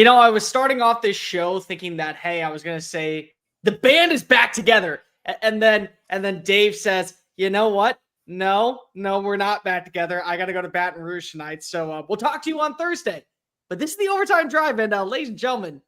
I was starting off this show thinking that, hey, I was going to say the band is back together. And then Dave says, you know what? No, we're not back together. I got to go to Baton Rouge tonight. So we'll talk to you on Thursday. But this is the Overtime Drive. And ladies and gentlemen,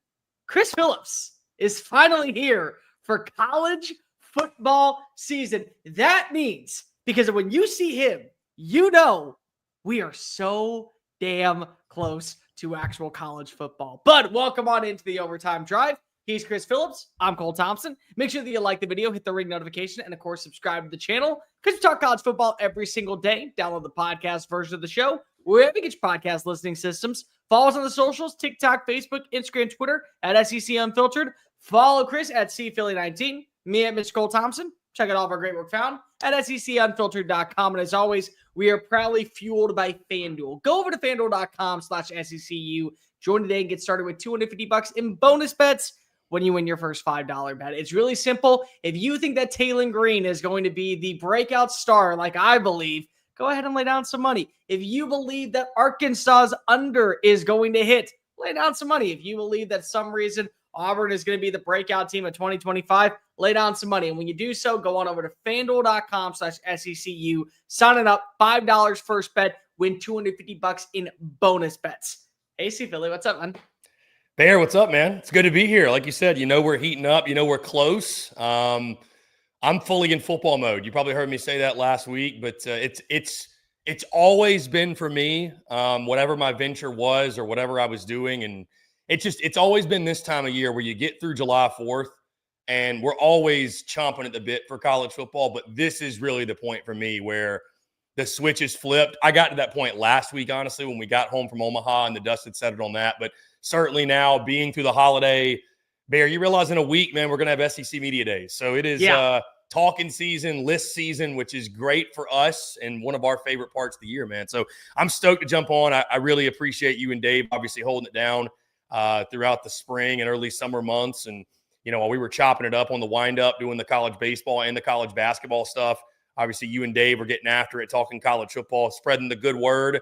Chris Phillips is finally here for college football season. That means, because when you see him, you know we are so damn close to actual college football. But welcome on into the Overtime Drive. He's Chris Phillips. I'm Cole Thompson. Make sure that you like the video, hit the ring notification, and of course, subscribe to the channel because we talk college football every single day. Download the podcast version of the show wherever you get your podcast listening systems. Follow us on the socials, TikTok, Facebook, Instagram, Twitter at SEC Unfiltered. Follow Chris at CPhilly19, me at Mr. Cole Thompson. Check out all of our great work found at SECUnfiltered.com. And as always, we are proudly fueled by FanDuel. Go over to FanDuel.com/SECU. Join today and get started with $250 in bonus bets when you win your first $5 bet. It's really simple. If you think that Taylon Green is going to be the breakout star, like I believe, go ahead and lay down some money. If you believe that Arkansas's under is going to hit, lay down some money. If you believe that some reason Auburn is going to be the breakout team of 2025, lay down some money. And when you do so, go on over to FanDuel.com/SECU. Sign it up, $5 first bet, win $250 in bonus bets. Hey, C. Philly, what's up, man? Bear, what's up, man? It's good to be here. Like you said, we're heating up. We're close. I'm fully in football mode. You probably heard me say that last week, but it's always been for me, whatever my venture was or whatever I was doing. And it's always been this time of year where you get through July 4th and we're always chomping at the bit for college football. But this is really the point for me where the switch is flipped. I got to that point last week, honestly, when we got home from Omaha and the dust had settled on that. But certainly now, being through the holiday, Bear, you realize in a week, man, we're going to have SEC Media Days. So it is talking season, list season, which is great for us and one of our favorite parts of the year, man. So I'm stoked to jump on. I really appreciate you and Dave obviously holding it down throughout the spring and early summer months. And, while we were chopping it up on the wind-up, doing the college baseball and the college basketball stuff, obviously you and Dave were getting after it, talking college football, spreading the good word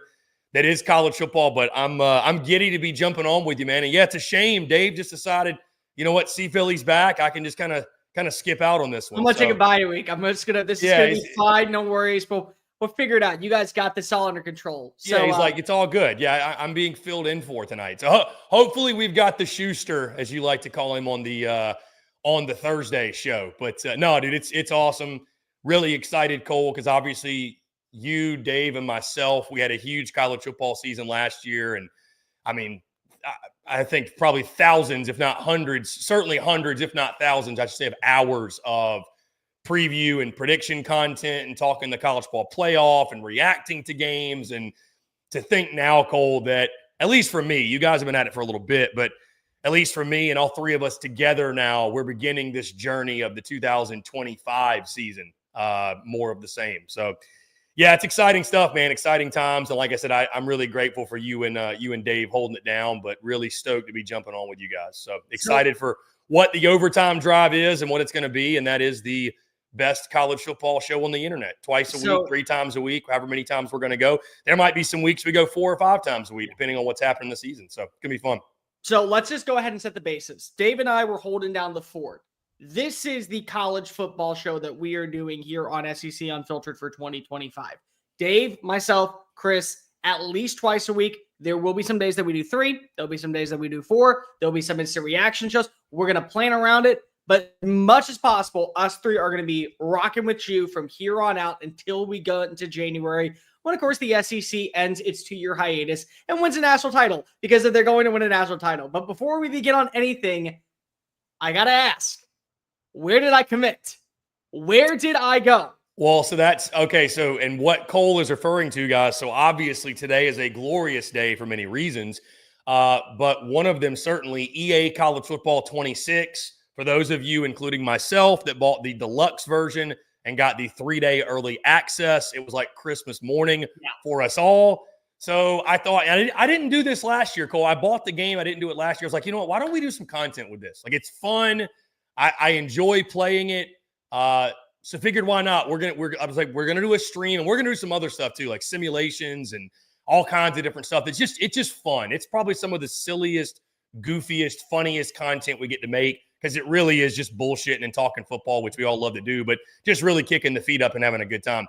that is college football. But I'm giddy to be jumping on with you, man. And yeah, it's a shame Dave just decided, you know what, C Philly's back. I can just kind of skip out on this one. I'm gonna take a bye week. This is gonna be fine, no worries. But we'll figure it out. You guys got this all under control. So, he's like, it's all good. Yeah, I'm being filled in for tonight. So hopefully we've got the Schuster, as you like to call him, on the Thursday show. But no, dude, it's awesome. Really excited, Cole, because obviously you, Dave, and myself, we had a huge college football season last year. And I mean, I think probably thousands, if not hundreds, certainly hundreds, if not thousands, I should say, of hours of preview and prediction content and talking the college ball playoff and reacting to games. And to think now, Cole, that at least for me, you guys have been at it for a little bit, but at least for me and all three of us together now, we're beginning this journey of the 2025 season, more of the same. So yeah, it's exciting stuff, man. Exciting times. And like I said, I'm really grateful for you and Dave holding it down, but really stoked to be jumping on with you guys. So excited for what the Overtime Drive is and what it's going to be. And that is the best college football show on the internet, twice a week, 3 times a week, however many times we're going to go. There might be some weeks we go 4 or 5 times a week, depending on what's happening this season. So it's going to be fun. So let's just go ahead and set the basis. Dave and I were holding down the fort. This is the college football show that we are doing here on SEC Unfiltered for 2025. Dave, myself, Chris, at least twice a week. There will be some days that we do 3. There'll be some days that we do 4. There'll be some instant reaction shows. We're going to plan around it. But as much as possible, us 3 are going to be rocking with you from here on out until we go into January, when, of course, the SEC ends its 2-year hiatus and wins a national title, because if they're going to win a national title. But before we begin on anything, I got to ask, where did I commit? Where did I go? Well, so that's okay. So, and what Cole is referring to, guys, so obviously today is a glorious day for many reasons, but one of them certainly EA College Football 26. For those of you, including myself, that bought the deluxe version and got the 3-day early access, it was like Christmas morning for us all. So I thought, I didn't do this last year, Cole. I bought the game. I didn't do it last year. I was like, you know what? Why don't we do some content with this? Like, it's fun. I enjoy playing it. So figured, why not? I was like, we're gonna do a stream, and we're gonna do some other stuff too, like simulations and all kinds of different stuff. It's just fun. It's probably some of the silliest goofiest, funniest content we get to make, because it really is just bullshitting and talking football, which we all love to do, but just really kicking the feet up and having a good time.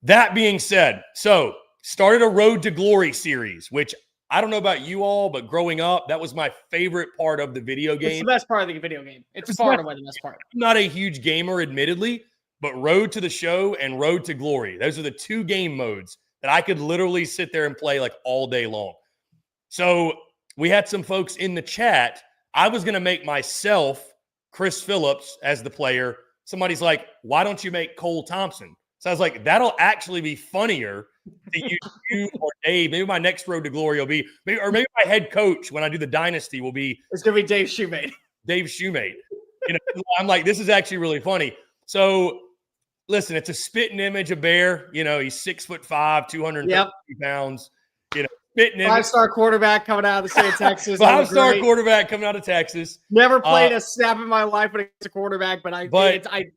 That being said, so started a Road to Glory series, which I don't know about you all, but growing up, that was my favorite part of the video game. It's the best part of the video game. It's far and away the best part. I'm not a huge gamer, admittedly, but Road to the Show and Road to Glory, those are the two game modes that I could literally sit there and play like all day long. So we had some folks in the chat. I was going to make myself Chris Phillips as the player. Somebody's like, why don't you make Cole Thompson? So I was like, that'll actually be funnier to use you or Dave. Maybe my next Road to Glory will be, maybe my head coach when I do the Dynasty will be. It's going to be Dave Shoemate. Dave Shoemate. I'm like, this is actually really funny. So listen, it's a spitting image of Bear. He's 6'5", 230 pounds. Spitting image. 5-star quarterback coming out of the state of Texas. 5-star quarterback coming out of Texas. Never played a snap in my life when it's a quarterback, but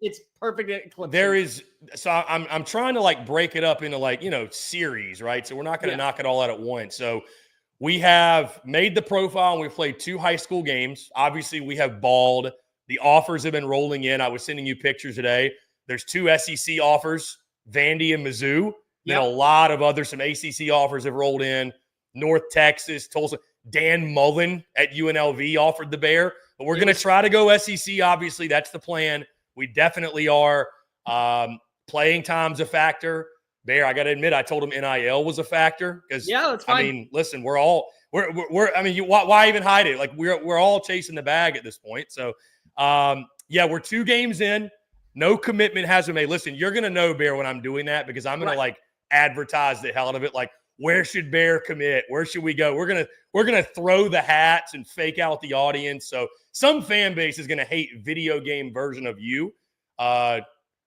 it's perfect. There is, so I'm trying to like break it up into series, right? So we're not going to knock it all out at once. So we have made the profile and we've played 2 high school games. Obviously, we have balled. The offers have been rolling in. I was sending you pictures today. There's 2 SEC offers, Vandy and MIZZOU. Then a lot of some ACC offers have rolled in. North Texas, Tulsa. Dan Mullen at UNLV offered the Bear. But we're going to try to go SEC, obviously. That's the plan. We definitely are. Playing time's a factor. Bear, I got to admit, I told him NIL was a factor. Because, that's fine. I mean, listen, why even hide it? Like, we're all chasing the bag at this point. So, we're 2 games in. No commitment has been made. Listen, you're going to know, Bear, when I'm doing that, because I'm going to, advertise the hell out of it. Like, where should Bear commit? Where should we go? We're gonna throw the hats and fake out the audience. So some fan base is gonna hate video game version of you.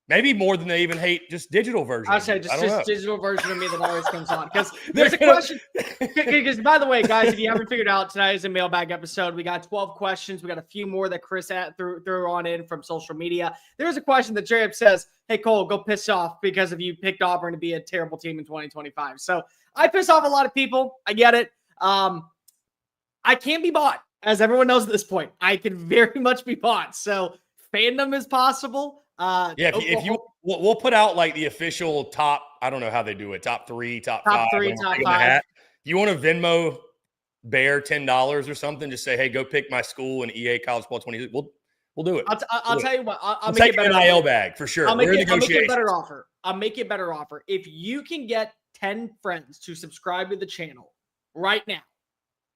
Maybe more than they even hate just digital version. I'll say just digital version of me that always comes on. Because there's a question. Because by the way, guys, if you haven't figured out, tonight is a mailbag episode. We got 12 questions. We got a few more that Chris threw on in from social media. There's a question that Jacob says, "Hey Cole, go piss off because of you picked Auburn to be a terrible team in 2025." So I piss off a lot of people. I get it. I can be bought, as everyone knows at this point. I can very much be bought. So fandom is possible. If you we'll put out like the official top, I don't know how they do it, top 3, top 5. Top 5. You want to Venmo Bear $10 or something, just say, hey, go pick my school in EA College Ball 20. We'll do it. I'll tell you what, I'll make it better. NIL bag for sure. I'll make it a better offer. I'll make it a better offer. If you can get 10 friends to subscribe to the channel right now,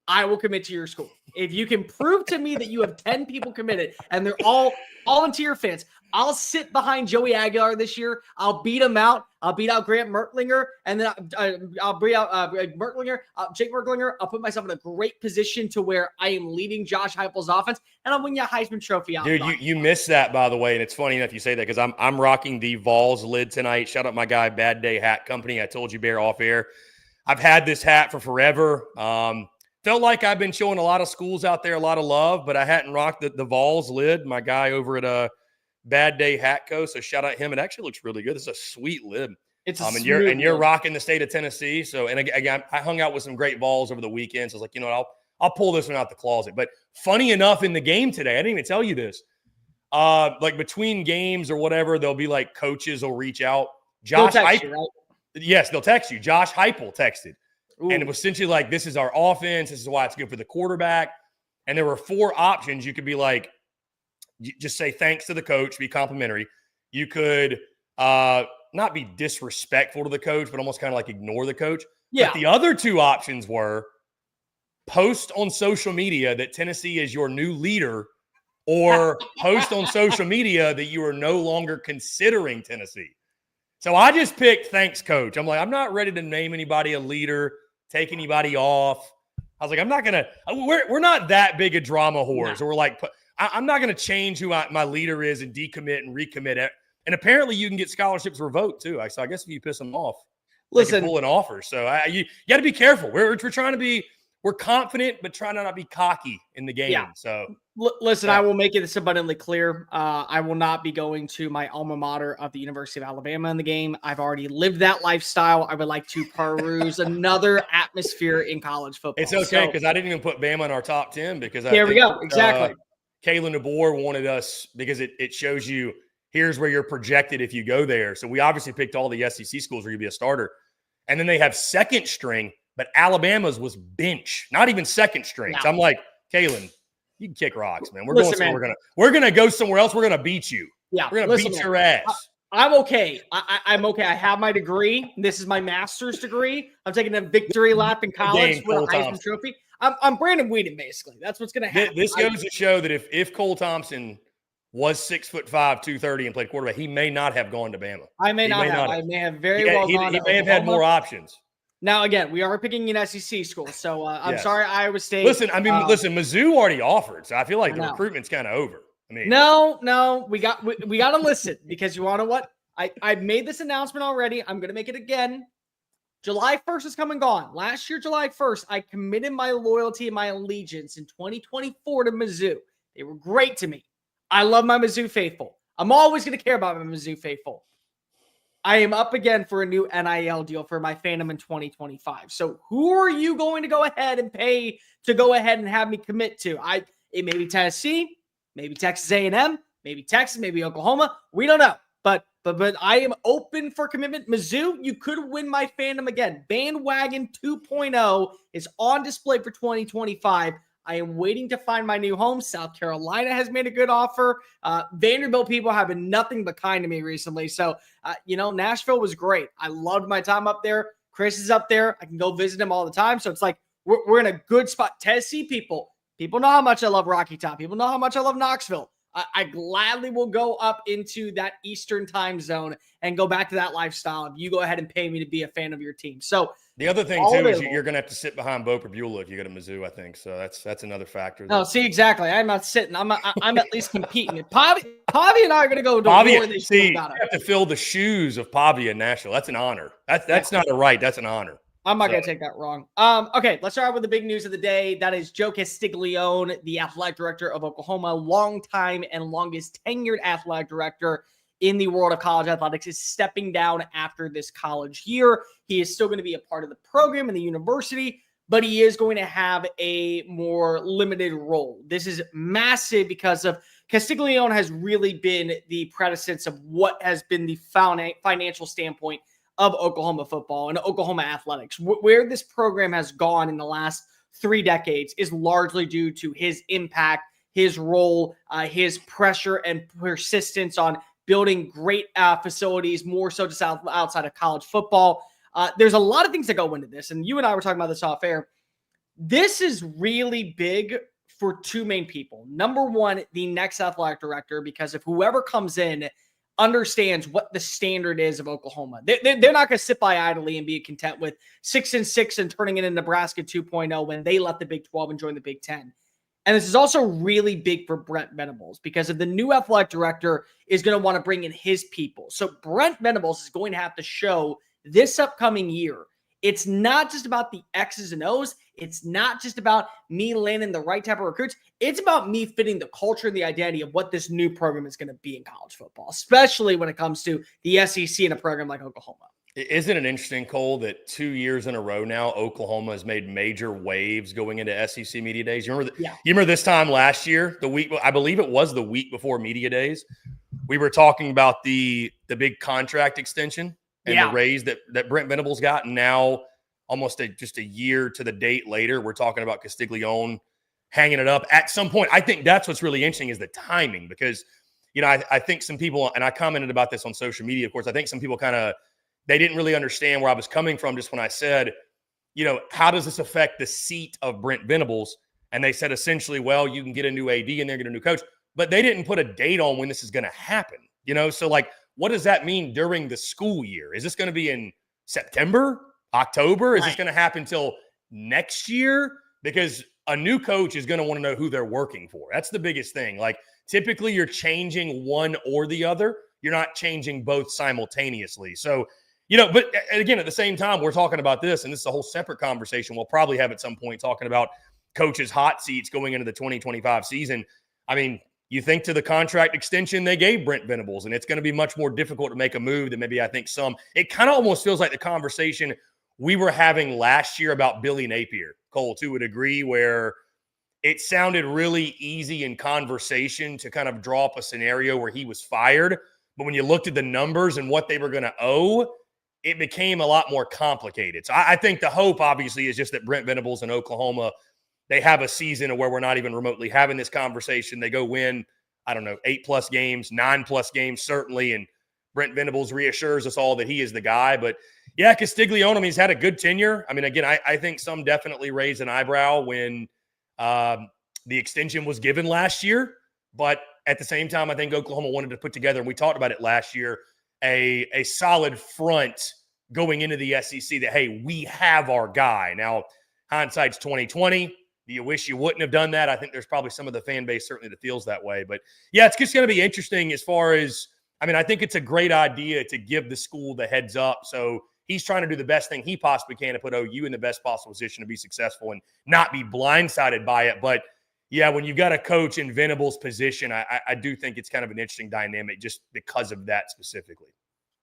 I will commit to your school. If you can prove to me that you have 10 people committed and they're all volunteer fans, I'll sit behind Joey Aguilar this year. I'll beat him out. I'll beat out Grant Mertlinger, and then I'll beat out Jake Mertlinger. I'll put myself in a great position to where I am leading Josh Heupel's offense, and I'll win you a Heisman Trophy. Dude, you missed that, by the way, and it's funny enough you say that because I'm rocking the Vols lid tonight. Shout out my guy, Bad Day Hat Company. I told you, Bear, off air. I've had this hat for forever. Felt like I've been showing a lot of schools out there a lot of love, but I hadn't rocked the Vols lid. My guy over at Bad Day Hat Co. So shout out him. It actually looks really good. This is a sweet lid. It's and you're rocking the state of Tennessee. So and again, I hung out with some great Vols over the weekend. So I was like, you know what, I'll pull this one out the closet. But funny enough, in the game today, I didn't even tell you this. Like between games or whatever, there'll be like coaches will reach out. Josh Heupel, right? Yes, they'll text you. Josh Heupel texted. Ooh. And it was essentially like, this is our offense. This is why it's good for the quarterback. And there were 4 options. You could be like, just say thanks to the coach, be complimentary. You could not be disrespectful to the coach, but almost kind of like ignore the coach. Yeah. But the other 2 options were post on social media that Tennessee is your new leader, or post on social media that you are no longer considering Tennessee. So I just picked thanks, coach. I'm like, I'm not ready to name anybody a leader, take anybody off. I was like, I'm not going to – we're not that big a drama whores. No. Or we're like – I'm not going to change who my leader is and decommit and recommit it. And apparently you can get scholarships revoked too. So I guess if you piss them off, listen, pull an offer. So you got to be careful. We're trying to be – we're confident, but trying to not be cocky in the game. Yeah. So Listen, I will make this abundantly clear. I will not be going to my alma mater of the University of Alabama in the game. I've already lived that lifestyle. I would like to peruse another atmosphere in college football. It's okay because I didn't even put Bama in our top 10 because there we go. Exactly. Kalen DeBoer wanted us because it shows you here's where you're projected if you go there. So we obviously picked all the SEC schools where you'd be a starter. And then they have second string, but Alabama's was bench, not even second string. No. So I'm like, Kalen, you can kick rocks, man. We're going somewhere. We're gonna go somewhere else. We're gonna beat you. Yeah, we're gonna beat your ass. I'm okay. I'm okay. I have my degree. This is my master's degree. I'm taking a victory lap in college with a Heisman Trophy. I'm Brandon Whedon, basically. That's what's gonna happen. This goes to show that if Cole Thompson was 6'5", 230, and played quarterback, he may not have gone to Bama. I may not have. I may have very well gone. He may have had more options. Now, again, we are picking an SEC school, so I'm sorry, Iowa State. Listen, MIZZOU already offered, so I feel like the recruitment's kind of over. I mean, no, we got to listen because you want to what? I made this announcement already. I'm going to make it again. July 1st is come and gone. Last year, July 1st, I committed my loyalty and my allegiance in 2024 to MIZZOU. They were great to me. I love my MIZZOU faithful. I'm always going to care about my MIZZOU faithful. I am up again for a new NIL deal for my fandom in 2025. So who are you going to go ahead and pay to go ahead and have me commit to? It may be Tennessee, maybe Texas A&M, maybe Texas, maybe Oklahoma. We don't know. But I am open for commitment. MIZZOU, you could win my fandom again. Bandwagon 2.0 is on display for 2025. I am waiting to find my new home. South Carolina has made a good offer. Vanderbilt people have been nothing but kind to me recently. So, Nashville was great. I loved my time up there. Chris is up there. I can go visit him all the time. So it's like we're in a good spot. Tennessee people know how much I love Rocky Top. People know how much I love Knoxville. I gladly will go up into that Eastern time zone and go back to that lifestyle if you go ahead and pay me to be a fan of your team. So the other thing too is you're going to have to sit behind Bo Perbula if you go to MIZZOU, I think. So that's another factor. No, see, exactly. I'm not sitting. I'm at least competing. Pavi and I are going to go to war. You have to fill the shoes of Pavi in Nashville. That's an honor. That's not a right. That's an honor. I'm not going to take that wrong. Okay, let's start with the big news of the day. That is Joe Castiglianone, the athletic director of Oklahoma, longtime and longest tenured athletic director in the world of college athletics, is stepping down after this college year. He is still going to be a part of the program in the university, but he is going to have a more limited role. This is massive because of Castiglianone has really been the predecessor of what has been the financial standpoint of Oklahoma football and Oklahoma athletics. Where this program has gone in the last 3 decades is largely due to his impact, his role, his pressure and persistence on building great facilities, more so just outside of college football. There's a lot of things that go into this, and you and I were talking about this off air. This is really big for 2 main people. Number one, the next athletic director, because if whoever comes in understands what the standard is of Oklahoma, they're not going to sit by idly and be content with 6-6 and turning it into Nebraska 2.0 when they left the Big 12 and joined the Big 10. And this is also really big for Brent Venables because if the new athletic director is going to want to bring in his people. So Brent Venables is going to have to show this upcoming year. It's not just about the X's and O's. It's not just about me landing the right type of recruits. It's about me fitting the culture and the identity of what this new program is going to be in college football, especially when it comes to the SEC in a program like Oklahoma. Isn't it interesting, Cole, that 2 years in a row now, Oklahoma has made major waves going into SEC Media Days? You remember this time last year, the week, I believe it was the week before Media Days, we were talking about the big contract extension and the raise that Brent Venables got. And now, almost just a year to the date later, we're talking about Castiglianone hanging it up. At some point, I think that's what's really interesting is the timing because, I think some people, and I commented about this on social media, of course, I think some people they didn't really understand where I was coming from just when I said, how does this affect the seat of Brent Venables? And they said essentially, well, you can get a new AD and they're get a new coach, but they didn't put a date on when this is going to happen. So like, what does that mean during the school year? Is this going to be in September, October? Is this going to happen till next year? Because a new coach is going to want to know who they're working for. That's the biggest thing. Like typically you're changing one or the other. You're not changing both simultaneously. So, but again, at the same time, we're talking about this, and this is a whole separate conversation we'll probably have at some point talking about coaches' hot seats going into the 2025 season. I mean, you think to the contract extension they gave Brent Venables, and it's going to be much more difficult to make a move than maybe I think some. It kind of almost feels like the conversation we were having last year about Billy Napier, Cole, to a degree, where it sounded really easy in conversation to kind of draw up a scenario where he was fired. But when you looked at the numbers and what they were going to owe, it became a lot more complicated. So I think the hope, obviously, is just that Brent Venables in Oklahoma, they have a season where we're not even remotely having this conversation. They go win, I don't know, 8+ games, 9+ games, certainly. And Brent Venables reassures us all that he is the guy. But yeah, Castiglianone, I mean, he's had a good tenure. I mean, again, I think some definitely raised an eyebrow when the extension was given last year. But at the same time, I think Oklahoma wanted to put together, and we talked about it last year, a solid front going into the SEC that, hey, we have our guy. Now, hindsight's 2020. Do you wish you wouldn't have done that? I think there's probably some of the fan base certainly that feels that way. But yeah, it's just going to be interesting as far as, I mean, I think it's a great idea to give the school the heads up. So he's trying to do the best thing he possibly can to put OU in the best possible position to be successful and not be blindsided by it. But yeah, when you've got a coach in Venables' position, I do think it's kind of an interesting dynamic just because of that specifically.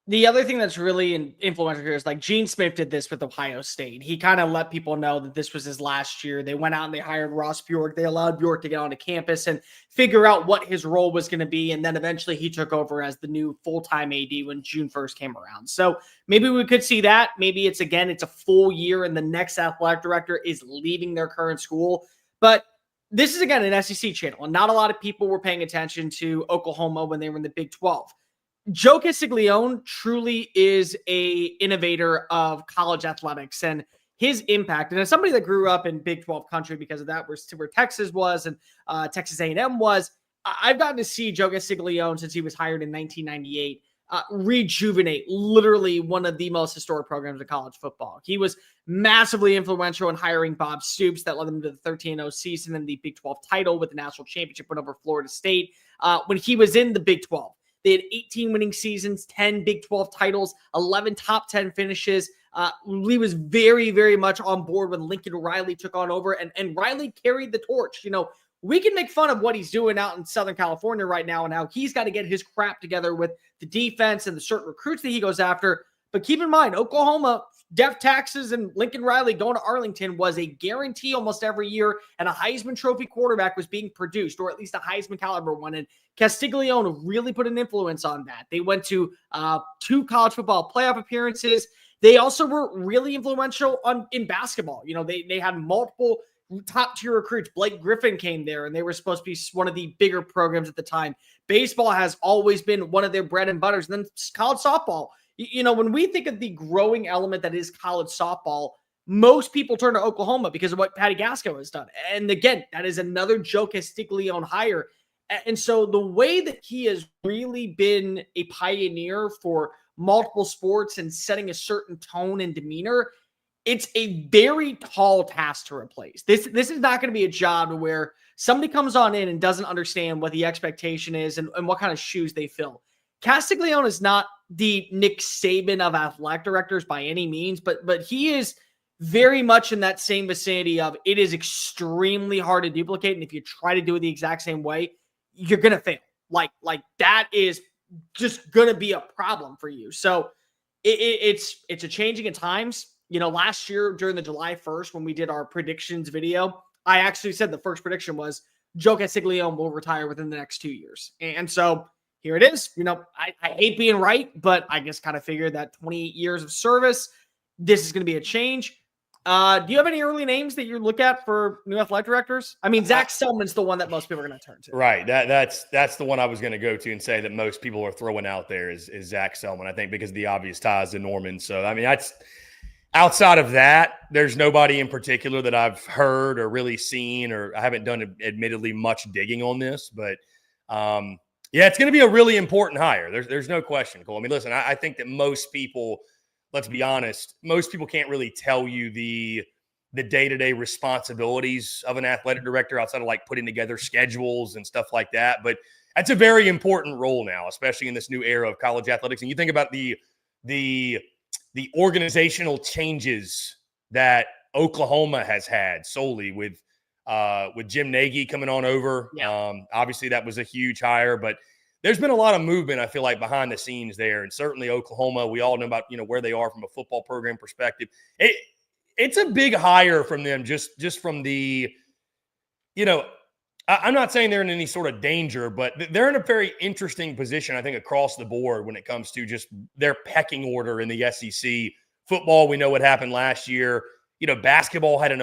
The other thing that's really influential here is like Gene Smith did this with Ohio State. He kind of let people know that this was his last year. They went out and they hired Ross Bjork. They allowed Bjork to get onto campus and figure out what his role was going to be. And then eventually he took over as the new full-time AD when June 1st came around. So maybe we could see that. Maybe it's a full year and the next athletic director is leaving their current school. But this is, again, an SEC channel. And not a lot of people were paying attention to Oklahoma when they were in the Big 12. Joe Castiglianone truly is a innovator of college athletics and his impact. And as somebody that grew up in Big 12 country because of that, where Texas was and Texas A&M was, I've gotten to see Joe Castiglianone since he was hired in 1998 rejuvenate literally one of the most historic programs of college football. He was massively influential in hiring Bob Stoops that led them to the 13-0 season and the Big 12 title with the national championship win over Florida State when he was in the Big 12. They had 18 winning seasons, 10 Big 12 titles, 11 top 10 finishes. He was very, very much on board when Lincoln Riley took on over, and Riley carried the torch. You know, we can make fun of what he's doing out in Southern California right now and how he's got to get his crap together with the defense and the certain recruits that he goes after. But keep in mind, Oklahoma, death taxes and Lincoln Riley going to Arlington was a guarantee almost every year, and a Heisman Trophy quarterback was being produced, or at least a Heisman caliber one. And Castiglianone really put an influence on that. They went to 2 college football playoff appearances. They also were really influential in basketball. You know, they had multiple top-tier recruits. Blake Griffin came there, and they were supposed to be one of the bigger programs at the time. Baseball has always been one of their bread and butters. And then college softball. You know, when we think of the growing element that is college softball, most people turn to Oklahoma because of what Patty Gasco has done. And again, that is another Joe Castiglianone hire. And so the way that he has really been a pioneer for multiple sports and setting a certain tone and demeanor, it's a very tall task to replace. This is not going to be a job where somebody comes on in and doesn't understand what the expectation is and what kind of shoes they fill. Castiglianone is not the Nick Saban of athletic directors by any means, but he is very much in that same vicinity of it is extremely hard to duplicate. And if you try to do it the exact same way, you're going to fail. Like that is just going to be a problem for you. So it's a changing at times. You know, last year during the July 1st, when we did our predictions video, I actually said the first prediction was Joe Castiglianone will retire within the next 2 years. And so here it is. You know, I hate being right, but I just kind of figured that 28 years of service, this is going to be a change. Do you have any early names that you look at for new athletic directors? I mean, Zach Selman's the one that most people are going to turn to. Right. That's the one I was going to go to and say that most people are throwing out there is Zach Selman, I think, because of the obvious ties to Norman. So, I mean, that's outside of that, there's nobody in particular that I've heard or really seen, or I haven't done admittedly much digging on this, but yeah, it's going to be a really important hire. There's no question, Cole. I mean, listen, I think that most people, let's be honest, most people can't really tell you the day-to-day responsibilities of an athletic director outside of like putting together schedules and stuff like that. But that's a very important role now, especially in this new era of college athletics. And you think about the organizational changes that Oklahoma has had solely with with Jim Nagy coming on over. Yeah. Obviously, that was a huge hire, but there's been a lot of movement, I feel like, behind the scenes there. And certainly Oklahoma, we all know about, where they are from a football program perspective. It's a big hire from them just from the, I'm not saying they're in any sort of danger, but they're in a very interesting position, I think, across the board when it comes to just their pecking order in the SEC. Football, we know what happened last year. Basketball had an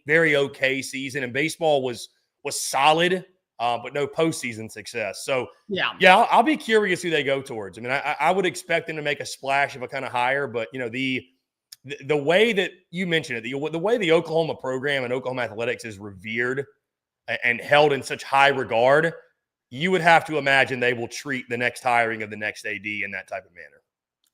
very okay season, and baseball was solid, but no postseason success. So, yeah, I'll be curious who they go towards. I mean, I would expect them to make a splash of a kind of hire, but, the way that you mentioned it, the way the Oklahoma program and Oklahoma athletics is revered and held in such high regard, you would have to imagine they will treat the next hiring of the next AD in that type of manner.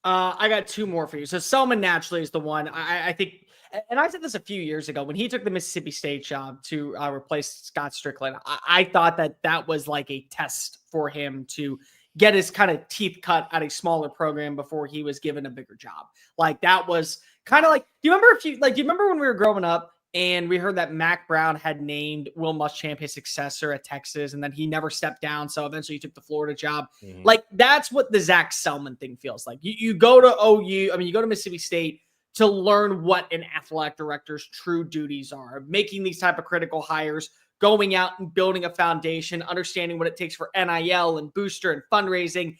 I got two more for you. So Selman naturally is the one I think, and I said this a few years ago when he took the Mississippi State job to replace Scott Strickland. I thought that was like a test for him to get his kind of teeth cut at a smaller program before he was given a bigger job. Like that was kind of like, do you remember when we were growing up and we heard that Mac Brown had named Will Muschamp his successor at Texas, and then he never stepped down, so eventually he took the Florida job. Mm-hmm. Like, that's what the Zach Selman thing feels like. You go to OU, you go to Mississippi State to learn what an athletic director's true duties are, making these type of critical hires, going out and building a foundation, understanding what it takes for NIL and booster and fundraising.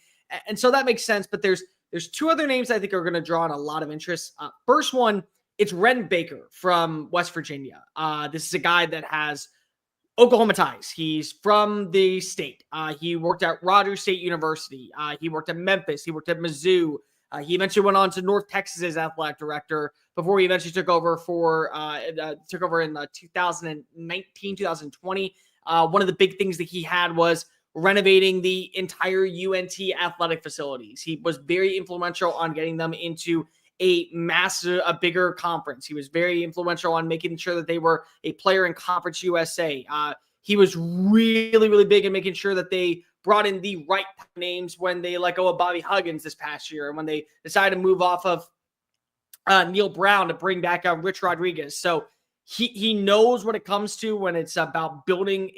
And so that makes sense, but there's two other names I think are going to draw on a lot of interest. First one, it's Ren Baker from West Virginia. This is a guy that has Oklahoma ties. He's from the state. He worked at Rogers State University. He worked at Memphis. He worked at MIZZOU. He eventually went on to North Texas's athletic director before he eventually took over in 2019, 2020. One of the big things that he had was renovating the entire UNT athletic facilities. He was very influential on getting them into a bigger conference. He was very influential on making sure that they were a player in Conference USA. He was really, really big in making sure that they brought in the right names when they let go of Bobby Huggins this past year and when they decided to move off of Neil Brown to bring back Rich Rodriguez. So he knows what it comes to when it's about building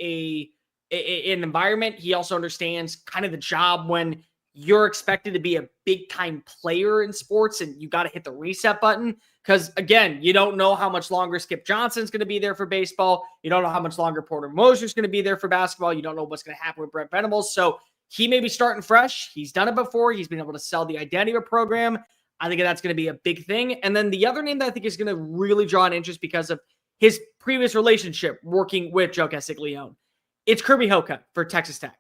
an environment. He also understands kind of the job when you're expected to be a big time player in sports and you got to hit the reset button. Because again, you don't know how much longer Skip Johnson's going to be there for baseball. You don't know how much longer Porter Moser's going to be there for basketball. You don't know what's going to happen with Brent Venables. So he may be starting fresh. He's done it before. He's been able to sell the identity of a program. I think that's going to be a big thing. And then the other name that I think is going to really draw an interest because of his previous relationship working with Joe Castiglianone, it's Kirby Hocutt for Texas Tech.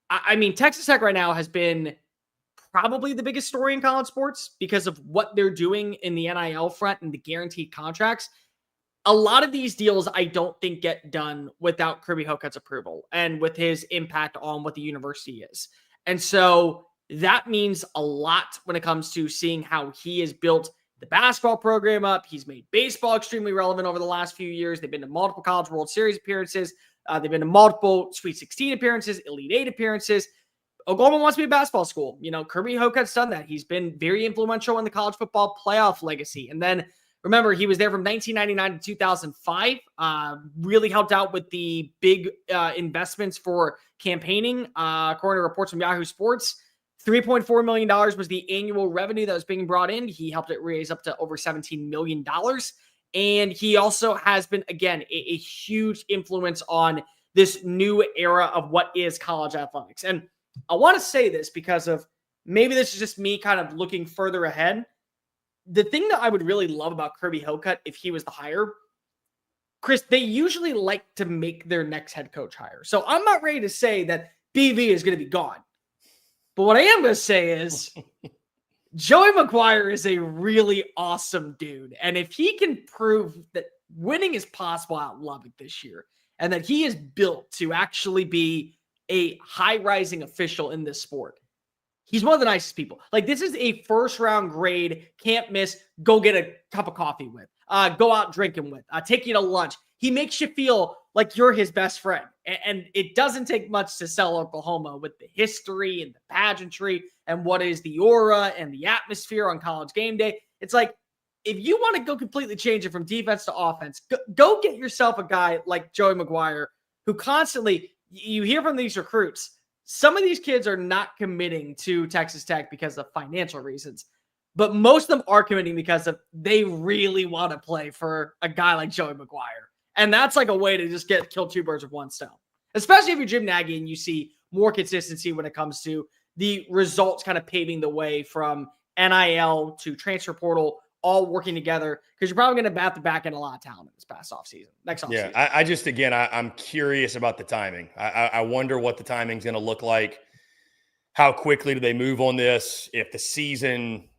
I mean, Texas Tech right now has been probably the biggest story in college sports because of what they're doing in the NIL front and the guaranteed contracts. A lot of these deals I don't think get done without Kirby Hocutt's approval and with his impact on what the university is. And so that means a lot when it comes to seeing how he has built the basketball program up. He's made baseball extremely relevant over the last few years. They've been to multiple College World Series appearances. They've been to multiple Sweet 16 appearances, Elite 8 appearances. Oklahoma wants to be a basketball school. Kirby Hocutt's done that. He's been very influential in the college football playoff legacy. And then remember, he was there from 1999 to 2005, really helped out with the big investments for campaigning. According to reports from Yahoo Sports, $3.4 million was the annual revenue that was being brought in. He helped it raise up to over $17 million. And he also has been, again, a huge influence on this new era of what is college athletics. And I want to say this because of maybe this is just me kind of looking further ahead. The thing that I would really love about Kirby Hocutt, if he was the hire, Chris, they usually like to make their next head coach hire. So I'm not ready to say that BV is going to be gone. But what I am going to say is Joey McGuire is a really awesome dude. And if he can prove that winning is possible out in Lubbock this year and that he is built to actually be a high-rising official in this sport, he's one of the nicest people. Like, this is a first-round grade, can't miss, go get a cup of coffee with, go out drinking with, take you to lunch. He makes you feel like you're his best friend. And it doesn't take much to sell Oklahoma with the history and the pageantry and what is the aura and the atmosphere on College game day. It's like, if you want to go completely change it from defense to offense, go get yourself a guy like Joey McGuire, who constantly, you hear from these recruits, some of these kids are not committing to Texas Tech because of financial reasons, but most of them are committing because of they really want to play for a guy like Joey McGuire. And that's like a way to just kill two birds with one stone, especially if you're Jim Nagy and you see more consistency when it comes to the results kind of paving the way from NIL to transfer portal, all working together, because you're probably going to have to back in a lot of talent this past offseason. Next offseason. Yeah, I just, again, I'm curious about the timing. I wonder what the timing's going to look like. How quickly do they move on this? If the season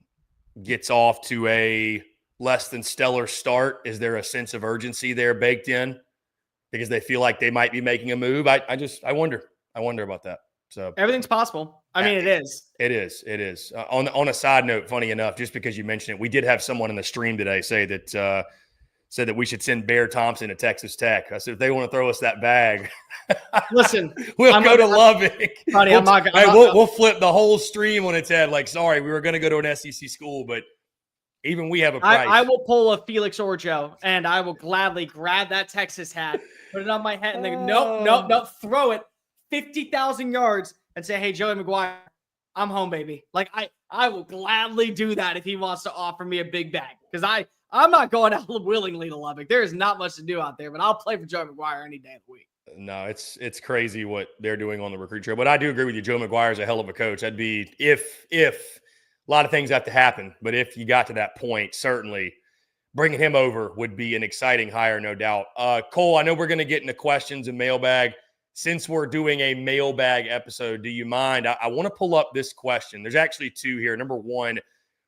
gets off to a less than stellar start, is there a sense of urgency there baked in because they feel like they might be making a move? I wonder. I wonder about that. So everything's possible. I mean, it is. It is. It is. On a side note, funny enough, just because you mentioned it, we did have someone in the stream today say that said that we should send Bear Thompson to Texas Tech. I said, if they want to throw us that bag, listen, we'll go to Lubbock. Buddy, we'll flip the whole stream on its head. Like, sorry, we were going to go to an SEC school, but even we have a price. I will pull a Felix Orjo, and I will gladly grab that Texas hat, put it on my head, and then nope, throw it 50,000 yards and say, hey, Joey McGuire, I'm home, baby. Like, I will gladly do that if he wants to offer me a big bag, because I'm not going out willingly to Lubbock. There is not much to do out there, but I'll play for Joe McGuire any day of the week. No, it's crazy what they're doing on the recruit trail. But I do agree with you. Joe McGuire is a hell of a coach. That'd be if a lot of things have to happen, but if you got to that point, certainly bringing him over would be an exciting hire, no doubt. Cole, I know we're going to get into questions and mailbag. Since we're doing a mailbag episode, do you mind? I want to pull up this question. There's actually two here. Number one,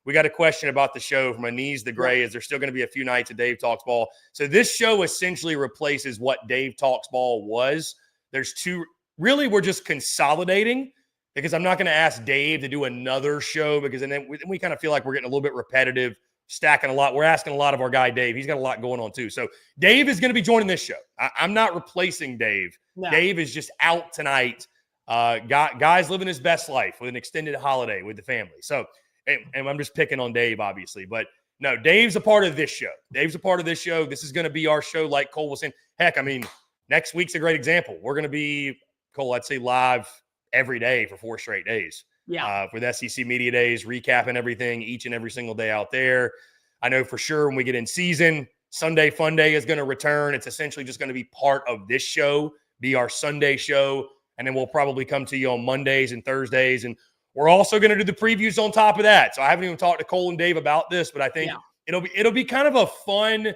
we got a question about the show from Aniz the Gray. Is there still going to be a few nights of Dave Talks Ball? So this show essentially replaces what Dave Talks Ball was. There's two. Really, we're just consolidating because I'm not going to ask Dave to do another show because then we kind of feel like we're getting a little bit repetitive, stacking a lot. We're asking a lot of our guy Dave. He's got a lot going on too. So Dave is going to be joining this show. I'm not replacing Dave. No. Dave is just out tonight. Guy's living his best life with an extended holiday with the family. So, and I'm just picking on Dave, obviously. But no, Dave's a part of this show. Dave's a part of this show. This is going to be our show, like Cole was saying. Heck, I mean, next week's a great example. We're going to be, Cole, I'd say live every day for 4 straight days. Yeah. With SEC Media Days, recapping everything each and every single day out there. I know for sure when we get in season, Sunday Fun Day is going to return. It's essentially just going to be part of this show, be our Sunday show. And then we'll probably come to you on Mondays and Thursdays. And we're also going to do the previews on top of that. So I haven't even talked to Cole and Dave about this, but I think it'll be kind of a fun,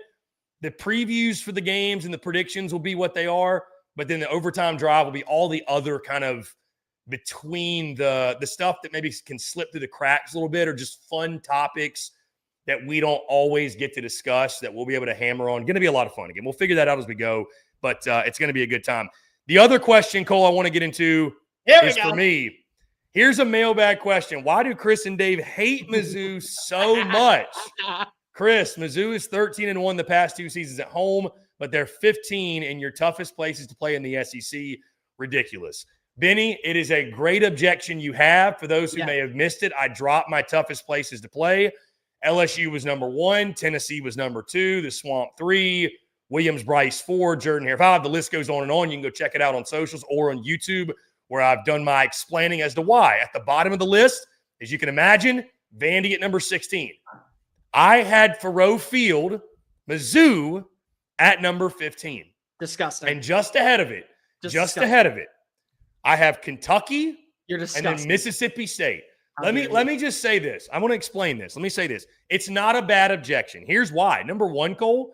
the previews for the games and the predictions will be what they are. But then the overtime drive will be all the other kind of between the stuff that maybe can slip through the cracks a little bit, or just fun topics that we don't always get to discuss that we'll be able to hammer on. Going to be a lot of fun. Again, we'll figure that out as we go, but it's going to be a good time. The other question, Cole, I want to get into is for me. Here's a mailbag question. Why do Chris and Dave hate MIZZOU so much? Chris, MIZZOU is 13-1 the past 2 seasons at home, but they're 15 in your toughest places to play in the SEC. Ridiculous. Benny, it is a great objection you have. For those who may have missed it, I dropped my toughest places to play. LSU was number 1. Tennessee was number 2. The Swamp 3. Williams-Brice 4. Jordan-Hare 5. The list goes on and on. You can go check it out on socials or on YouTube, where I've done my explaining as to why. At the bottom of the list, as you can imagine, Vandy at number 16. I had Faroe Field, MIZZOU, at number 15. Disgusting. And just ahead of it, I have Kentucky. You're disgusting. And then Mississippi State. Let me just say this. I want to explain this. Let me say this. It's not a bad objection. Here's why. Number 1, Cole,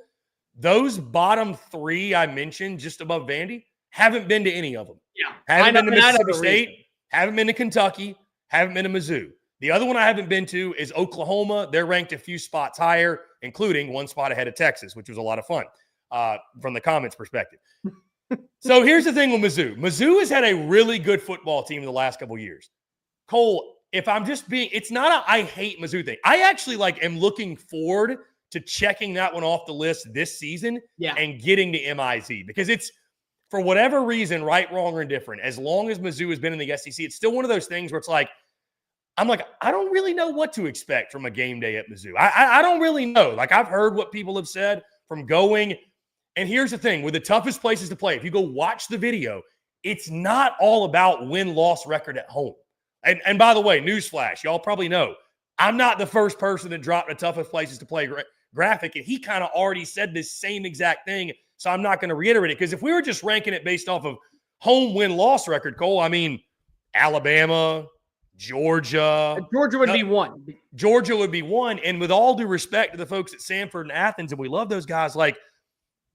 those bottom 3 I mentioned just above Vandy haven't been to any of them. Yeah. Haven't been to Mississippi State, haven't been to Kentucky, haven't been to MIZZOU. The other one I haven't been to is Oklahoma. They're ranked a few spots higher, including 1 spot ahead of Texas, which was a lot of fun from the comments perspective. So here's the thing with MIZZOU. MIZZOU has had a really good football team in the last couple of years. Cole, if I'm just being, it's not a I hate MIZZOU thing. I actually am looking forward to checking that one off the list this season and getting to MIZ, because it's, for whatever reason, right, wrong, or indifferent, as long as MIZZOU has been in the SEC, it's still one of those things where it's like, I'm like, I don't really know what to expect from a game day at Mizzou. I don't really know. Like, I've heard what people have said from going. And here's the thing, with the toughest places to play, if you go watch the video, it's not all about win-loss record at home. And by the way, newsflash, y'all probably know, I'm not the first person that dropped the toughest places to play graphic, and he kind of already said this same exact thing, so I'm not going to reiterate it, because if we were just ranking it based off of home win-loss record, Cole, I mean, Alabama, Georgia. Georgia would be one. Georgia would be one, and with all due respect to the folks at Samford and Athens, and we love those guys, like,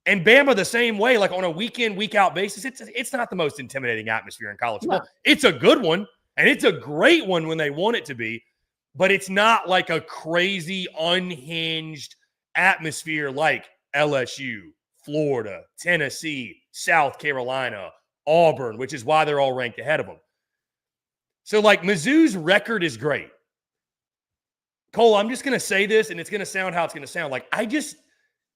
and Bama the same way, like on a week-in, week-out basis, it's not the most intimidating atmosphere in college football. No. It's a good one, and it's a great one when they want it to be, but it's not like a crazy, unhinged atmosphere like LSU, Florida, Tennessee, South Carolina, Auburn, which is why they're all ranked ahead of them. So, like, Mizzou's record is great. Cole, I'm just going to say this, and it's going to sound how it's going to sound. Like,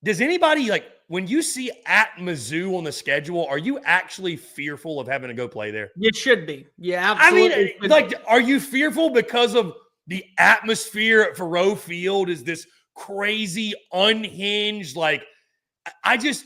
does anybody, like, when you see at Mizzou on the schedule, are you actually fearful of having to go play there? You should be. Yeah, absolutely. I mean, like, are you fearful because of the atmosphere at Faroe Field is this crazy, unhinged, like, I don't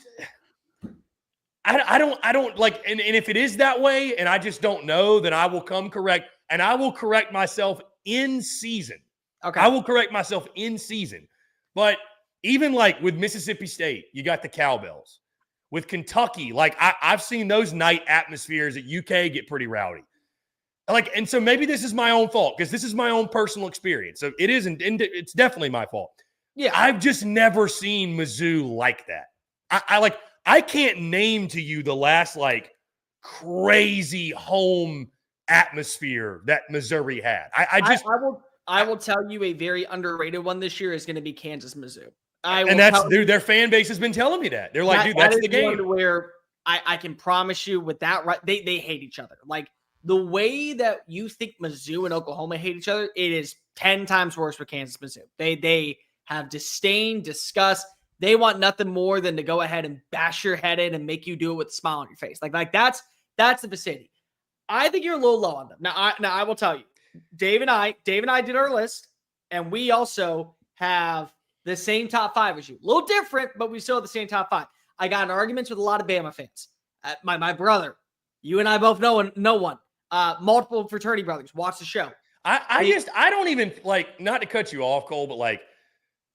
like, and if it is that way and I just don't know, then I will come correct, and I will correct myself in season. Okay. I will correct myself in season. But even like with Mississippi State, you got the cowbells. With Kentucky, like I've seen those night atmospheres at UK get pretty rowdy. Like, and so maybe this is my own fault because this is my own personal experience. So it isn't, it's definitely my fault. Yeah. I've just never seen Mizzou like that. I can't name to you the last like crazy home atmosphere that Missouri had. I will tell you a very underrated one this year is going to be Kansas Mizzou. Dude, their fan base has been telling me that. They're like, dude, that's the game. Where I can promise you with that, right? They hate each other. Like the way that you think Mizzou and Oklahoma hate each other, it is 10 times worse for Kansas Mizzou. They have disdain, disgust. They want nothing more than to go ahead and bash your head in and make you do it with a smile on your face. Like that's the vicinity. I think you're a little low on them. Now I will tell you, Dave and I did our list, and we also have the same top 5 as you. A little different, but we still have the same top 5. I got in arguments with a lot of Bama fans. My brother, you and I both know one. Multiple fraternity brothers watch the show. I don't even like, not to cut you off, Cole, but like,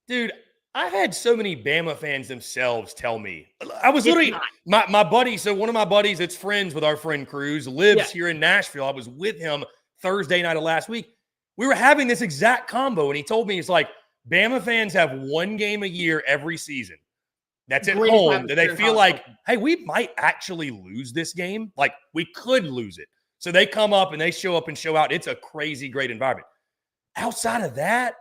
dude, I've had so many Bama fans themselves tell me. I was literally my buddy. So one of my buddies that's friends with our friend Cruz lives here in Nashville. I was with him Thursday night of last week. We were having this exact combo, and he told me, it's like, Bama fans have one game a year every season. That's at home that they feel like, hey, we might actually lose this game. Like, we could lose it. So they come up and they show up and show out. It's a crazy, great environment. Outside of that,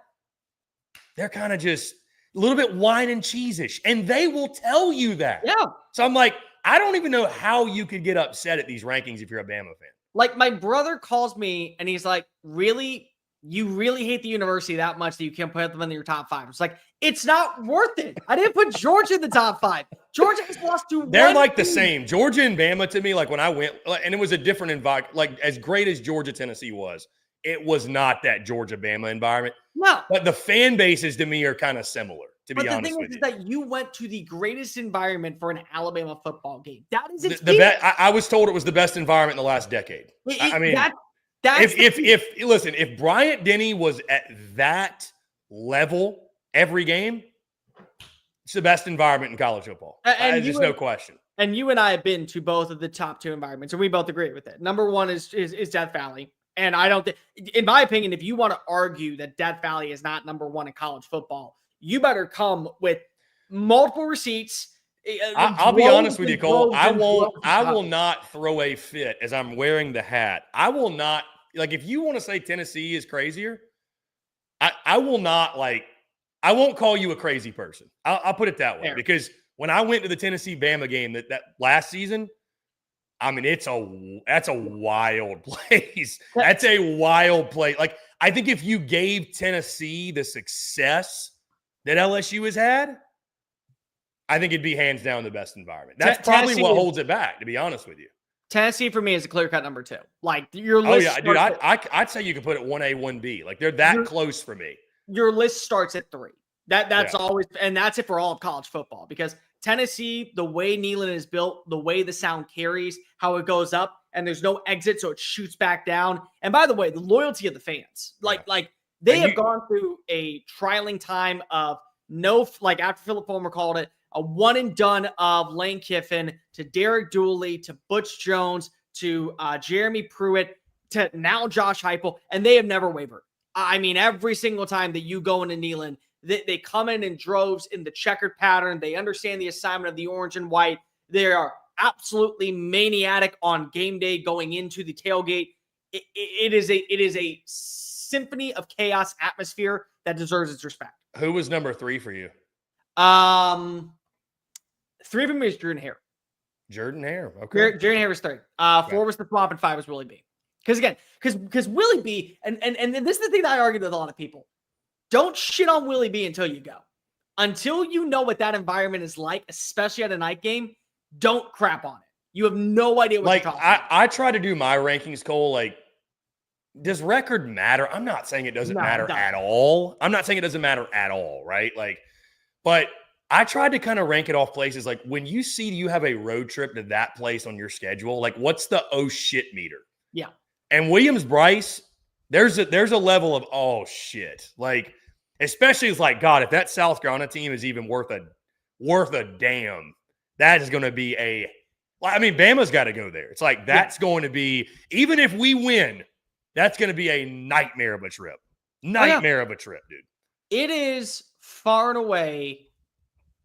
they're kind of just a little bit wine and cheese-ish. And they will tell you that. Yeah. So I'm like, I don't even know how you could get upset at these rankings if you're a Bama fan. Like, my brother calls me and he's like, really? You really hate the university that much that you can't put them in your top 5. It's like, it's not worth it. I didn't put Georgia in the top 5. Georgia has lost to They're like the same. Georgia and Bama to me, like when I went, and it was a different environment. Like as great as Georgia, Tennessee was, it was not that Georgia Bama environment. No. But the fan bases to me are kind of similar, to be honest with you. But the thing is that you went to the greatest environment for an Alabama football game. That is its I was told it was the best environment in the last decade. I mean, if Bryant Denny was at that level every game, it's the best environment in college football. And there's no question. And you and I have been to both of the top 2 environments, and we both agree with it. Number 1 is Death Valley. And I don't think, in my opinion, if you want to argue that Death Valley is not number 1 in college football, you better come with multiple receipts. I'll be honest with you, Cole. I will not throw a fit as I'm wearing the hat. I will not, like, if you want to say Tennessee is crazier, I will not, like, I won't call you a crazy person. I'll put it that way. Fair. Because when I went to the Tennessee-Bama game that last season, I mean, that's a wild place. That's a wild place. Like, I think if you gave Tennessee the success that LSU has had, I think it'd be hands down the best environment. That's probably what holds it back, to be honest with you. Tennessee for me is a clear-cut number 2. Like your Oh list. yeah, dude. I'd say you could put it 1A, 1B. Like they're that close for me. Your list starts at 3. That's always, and that's it for all of college football, because Tennessee, the way Neyland is built, the way the sound carries, how it goes up, and there's no exit, so it shoots back down. And by the way, the loyalty of the fans, like they have gone through a trialing time of like after Philip Fulmer called it, a one and done of Lane Kiffin to Derek Dooley to Butch Jones to Jeremy Pruitt to now Josh Heupel, and they have never wavered. I mean, every single time that you go into Neyland, they come in droves in the checkered pattern. They understand the assignment of the orange and white. They are absolutely maniac on game day going into the tailgate. It is a symphony of chaos atmosphere that deserves its respect. Who was number 3 for you? 3 of them is Jordan Hare. Jordan Hare. Okay. Jordan Hare was 3. 4 was the Swamp, and 5 was Willie B. Because Willie B, and this is the thing that I argued with a lot of people. Don't shit on Willie B until you go. Until you know what that environment is like, especially at a night game, don't crap on it. You have no idea what you're talking about. I try to do my rankings, Cole. Like, does record matter? I'm not saying it doesn't matter at all. I'm not saying it doesn't matter at all, right? Like, but I tried to kind of rank it off places. Like, when you see you have a road trip to that place on your schedule, like, what's the oh shit meter? Yeah. And Williams-Brice, there's a level of oh shit. Like, especially it's like, God, if that South Carolina team is even worth a damn, that is going to be Bama's got to go there. It's like, that's going to be, even if we win, that's going to be a nightmare of a trip. Nightmare of a trip, dude. It is far and away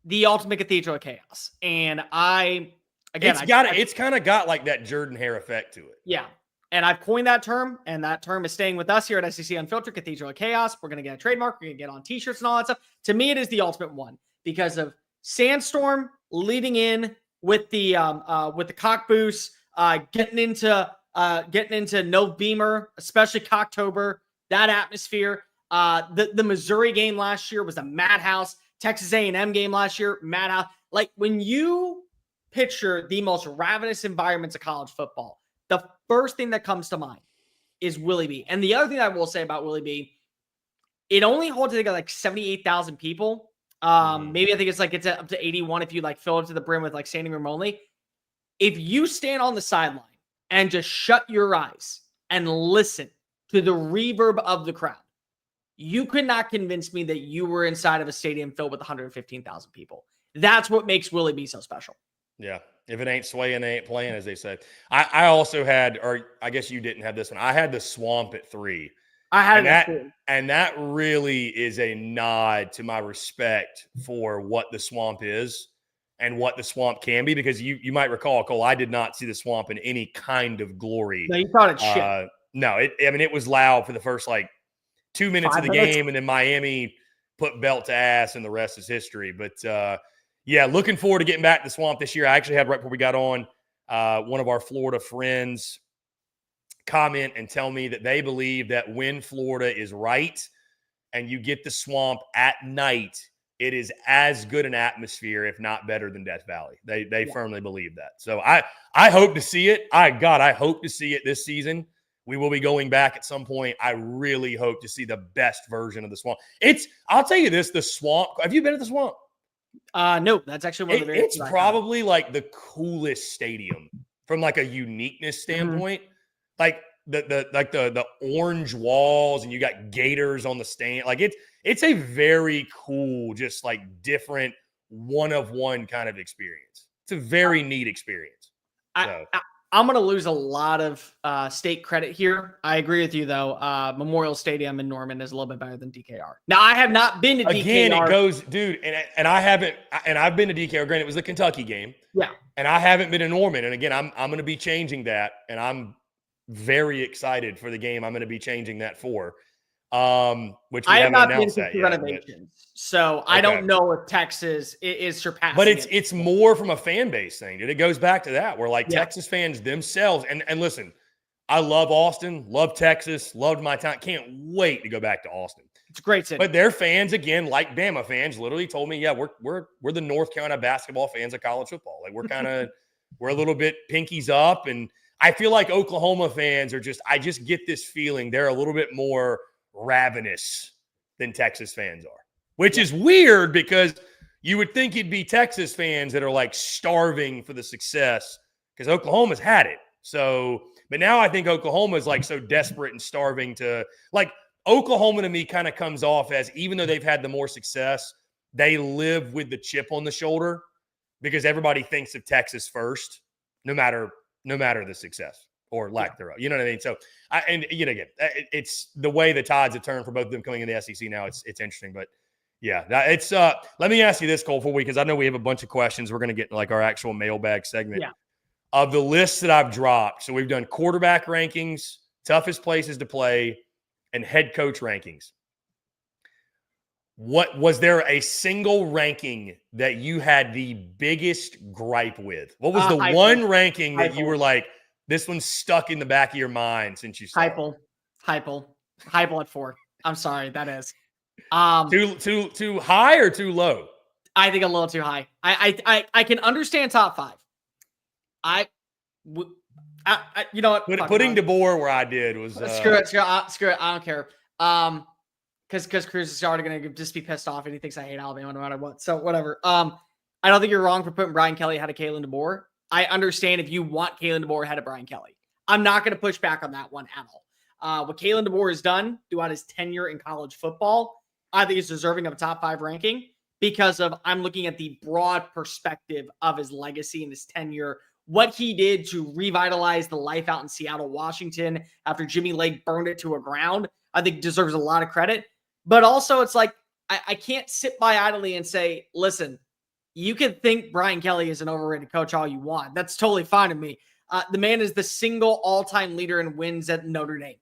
the ultimate cathedral of chaos. And it's kind of got like that Jordan Hare effect to it. Yeah. And I've coined that term, and that term is staying with us here at SEC Unfiltered, Cathedral of Chaos. We're going to get a trademark. We're going to get on t-shirts and all that stuff. To me, it is the ultimate one because of Sandstorm leading in with the cock boost, getting into no beamer, especially Cocktober, that atmosphere. The Missouri game last year was a madhouse. Texas A&M game last year, madhouse. Like, when you picture the most ravenous environments of college football, the first thing that comes to mind is Willie B. And the other thing I will say about Willie B, it only holds, I think, like 78,000 people. Maybe I think it's up to 81 if you like fill it to the brim with like standing room only. If you stand on the sideline and just shut your eyes and listen to the reverb of the crowd, you could not convince me that you were inside of a stadium filled with 115,000 people. That's what makes Willie B so special. Yeah. If it ain't swaying, it ain't playing, as they say. I also had, or I guess you didn't have this one. I had the Swamp at 3. I had that too. And that really is a nod to my respect for what the Swamp is and what the Swamp can be, because you might recall, Cole, I did not see the Swamp in any kind of glory. No, you thought it shit. No, it was loud for the first like 2 minutes of the game, and then Miami put belt to ass, and the rest is history. But yeah, looking forward to getting back to the Swamp this year. I actually had, right before we got on, one of our Florida friends comment and tell me that they believe that when Florida is right and you get the Swamp at night, it is as good an atmosphere, if not better, than Death Valley. They firmly believe that. So I hope to see it. I hope to see it this season. We will be going back at some point. I really hope to see the best version of the Swamp. I'll tell you this, the Swamp. Have you been at the Swamp? No, that's actually one of the very It's probably like the coolest stadium from like a uniqueness standpoint. Like the orange walls, and you got gators on the stand. Like it's a very cool, just like different one-of-one kind of experience. It's a very neat experience. I'm going to lose a lot of state credit here. I agree with you, though. Memorial Stadium in Norman is a little bit better than DKR. Now, I have not been to DKR. Again, it goes, dude, and I haven't, and I've been to DKR. Granted, it was the Kentucky game. Yeah. And I haven't been to Norman. And again, I'm going to be changing that, and I'm very excited for the game I'm going to be changing that for. Which we haven't announced that yet. Renovations, so I don't know if Texas is surpassing. But it's more from a fan base thing, dude. It goes back to that, where like Texas fans themselves, and listen, I love Austin, love Texas, loved my time. Can't wait to go back to Austin. It's a great city. But their fans, again, like Bama fans, literally told me, yeah, we're the North Carolina basketball fans of college football. Like we're kind of we're a little bit pinkies up. And I feel like Oklahoma fans are I just get this feeling they're a little bit more ravenous than Texas fans are, which is weird because you would think it'd be Texas fans that are like starving for the success because Oklahoma's had it. So, but now I think Oklahoma is like so desperate and starving to like Oklahoma to me kind of comes off as even though they've had the more success, they live with the chip on the shoulder because everybody thinks of Texas first, no matter the success or lack thereof. You know what I mean? So, again, it's the way the tides have turned for both of them coming in the SEC now. It's interesting, but yeah, it's let me ask you this, Cole, because I know we have a bunch of questions. We're going to get into like our actual mailbag segment. Yeah. Of the lists that I've dropped, so we've done quarterback rankings, toughest places to play, and head coach rankings. What was there a single ranking that you had the biggest gripe with? What was the one ranking that you were like, this one's stuck in the back of your mind since you saw it? Heupel at 4. I'm sorry, that is. Too high or too low? I think a little too high. I can understand top 5. You know what? Putting DeBoer where I did was screw it. I don't care. Because Cruz is already going to just be pissed off and he thinks I hate Alabama no matter what. So whatever. I don't think you're wrong for putting Brian Kelly ahead of Kalen DeBoer. I understand if you want Kalen DeBoer ahead of Brian Kelly. I'm not going to push back on that one at all. What Kalen DeBoer has done throughout his tenure in college football, I think is deserving of a top 5 ranking because of I'm looking at the broad perspective of his legacy and his tenure. What he did to revitalize the life out in Seattle, Washington, after Jimmy Lake burned it to a ground, I think deserves a lot of credit. But also, it's like, I can't sit by idly and say, listen, you can think Brian Kelly is an overrated coach all you want. That's totally fine to me. The man is the single all-time leader in wins at Notre Dame.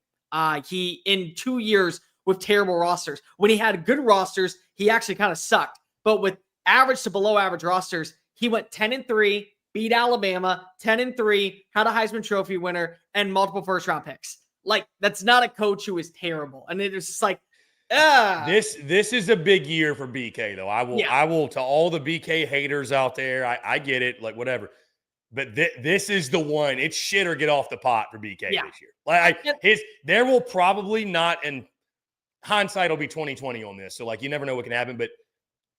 He, in 2 years with terrible rosters, when he had good rosters, he actually kind of sucked. But with average to below average rosters, he went 10-3, beat Alabama, 10-3, had a Heisman Trophy winner, and multiple first-round picks. Like, that's not a coach who is terrible. And it was just like, This is a big year for BK, though. I will to all the BK haters out there, I get it, like, whatever. But this is the one. It's shit or get off the pot for BK this year. Like, there will probably not, and hindsight will be 20/20 on this, so, like, you never know what can happen. But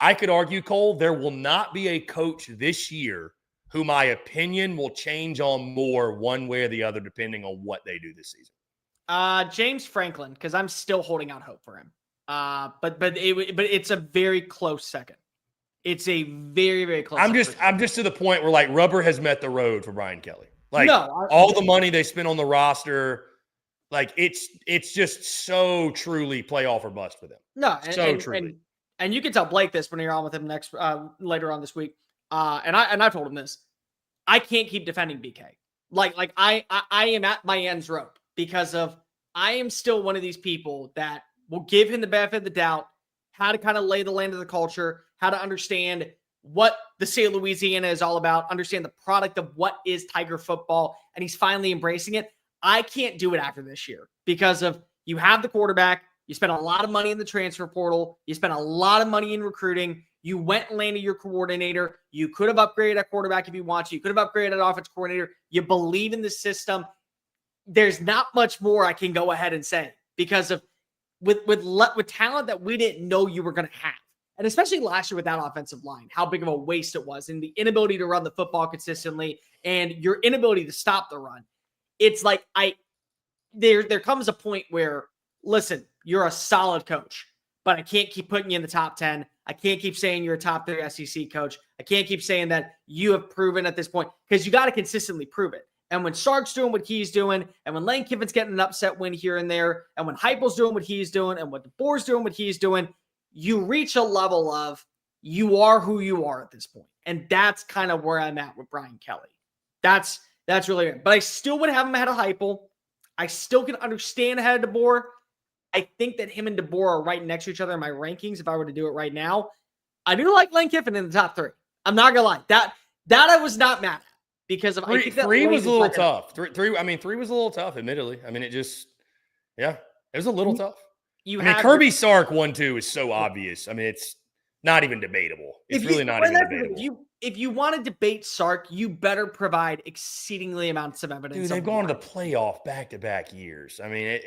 I could argue, Cole, there will not be a coach this year who my opinion will change on more one way or the other depending on what they do this season. James Franklin, because I'm still holding out hope for him. But it's a very close second. It's a very, very close. I'm just to the point where like rubber has met the road for Brian Kelly. Like all the money they spent on the roster, like it's just so truly playoff or bust for them. No, truly. And you can tell Blake this when you're on with him later on this week. And I told him this. I can't keep defending BK. Like I am at my end's rope because of I am still one of these people that will give him the benefit of the doubt, how to kind of lay the land of the culture, how to understand what the state of Louisiana is all about, understand the product of what is Tiger football, and he's finally embracing it. I can't do it after this year because of you have the quarterback, you spent a lot of money in the transfer portal, you spent a lot of money in recruiting, you went and landed your coordinator, you could have upgraded at quarterback if you want to, you could have upgraded at offense coordinator, you believe in the system. There's not much more I can go ahead and say because of with talent that we didn't know you were going to have. And especially last year with that offensive line, how big of a waste it was and the inability to run the football consistently and your inability to stop the run. It's like there comes a point where, listen, you're a solid coach, but I can't keep putting you in the top 10. I can't keep saying you're a top 3 SEC coach. I can't keep saying that you have proven at this point because you got to consistently prove it. And when Sark's doing what he's doing, and when Lane Kiffin's getting an upset win here and there, and when Heupel's doing what he's doing, and when DeBoer's doing what he's doing, you reach a level of you are who you are at this point. And that's kind of where I'm at with Brian Kelly. That's really good. But I still would have him ahead of Heupel. I still can understand ahead of DeBoer. I think that him and DeBoer are right next to each other in my rankings if I were to do it right now. I do like Lane Kiffin in the top 3. I'm not going to lie. That I was not mad at. Because of three was a little tough. Three was a little tough, admittedly. I mean, it was a little tough. Kirby Sark 1-2 is so obvious. I mean, not even debatable. It's really not even debatable. If you want to debate Sark, you better provide exceedingly amounts of evidence. Dude, they've gone to the playoff back-to-back years. I mean,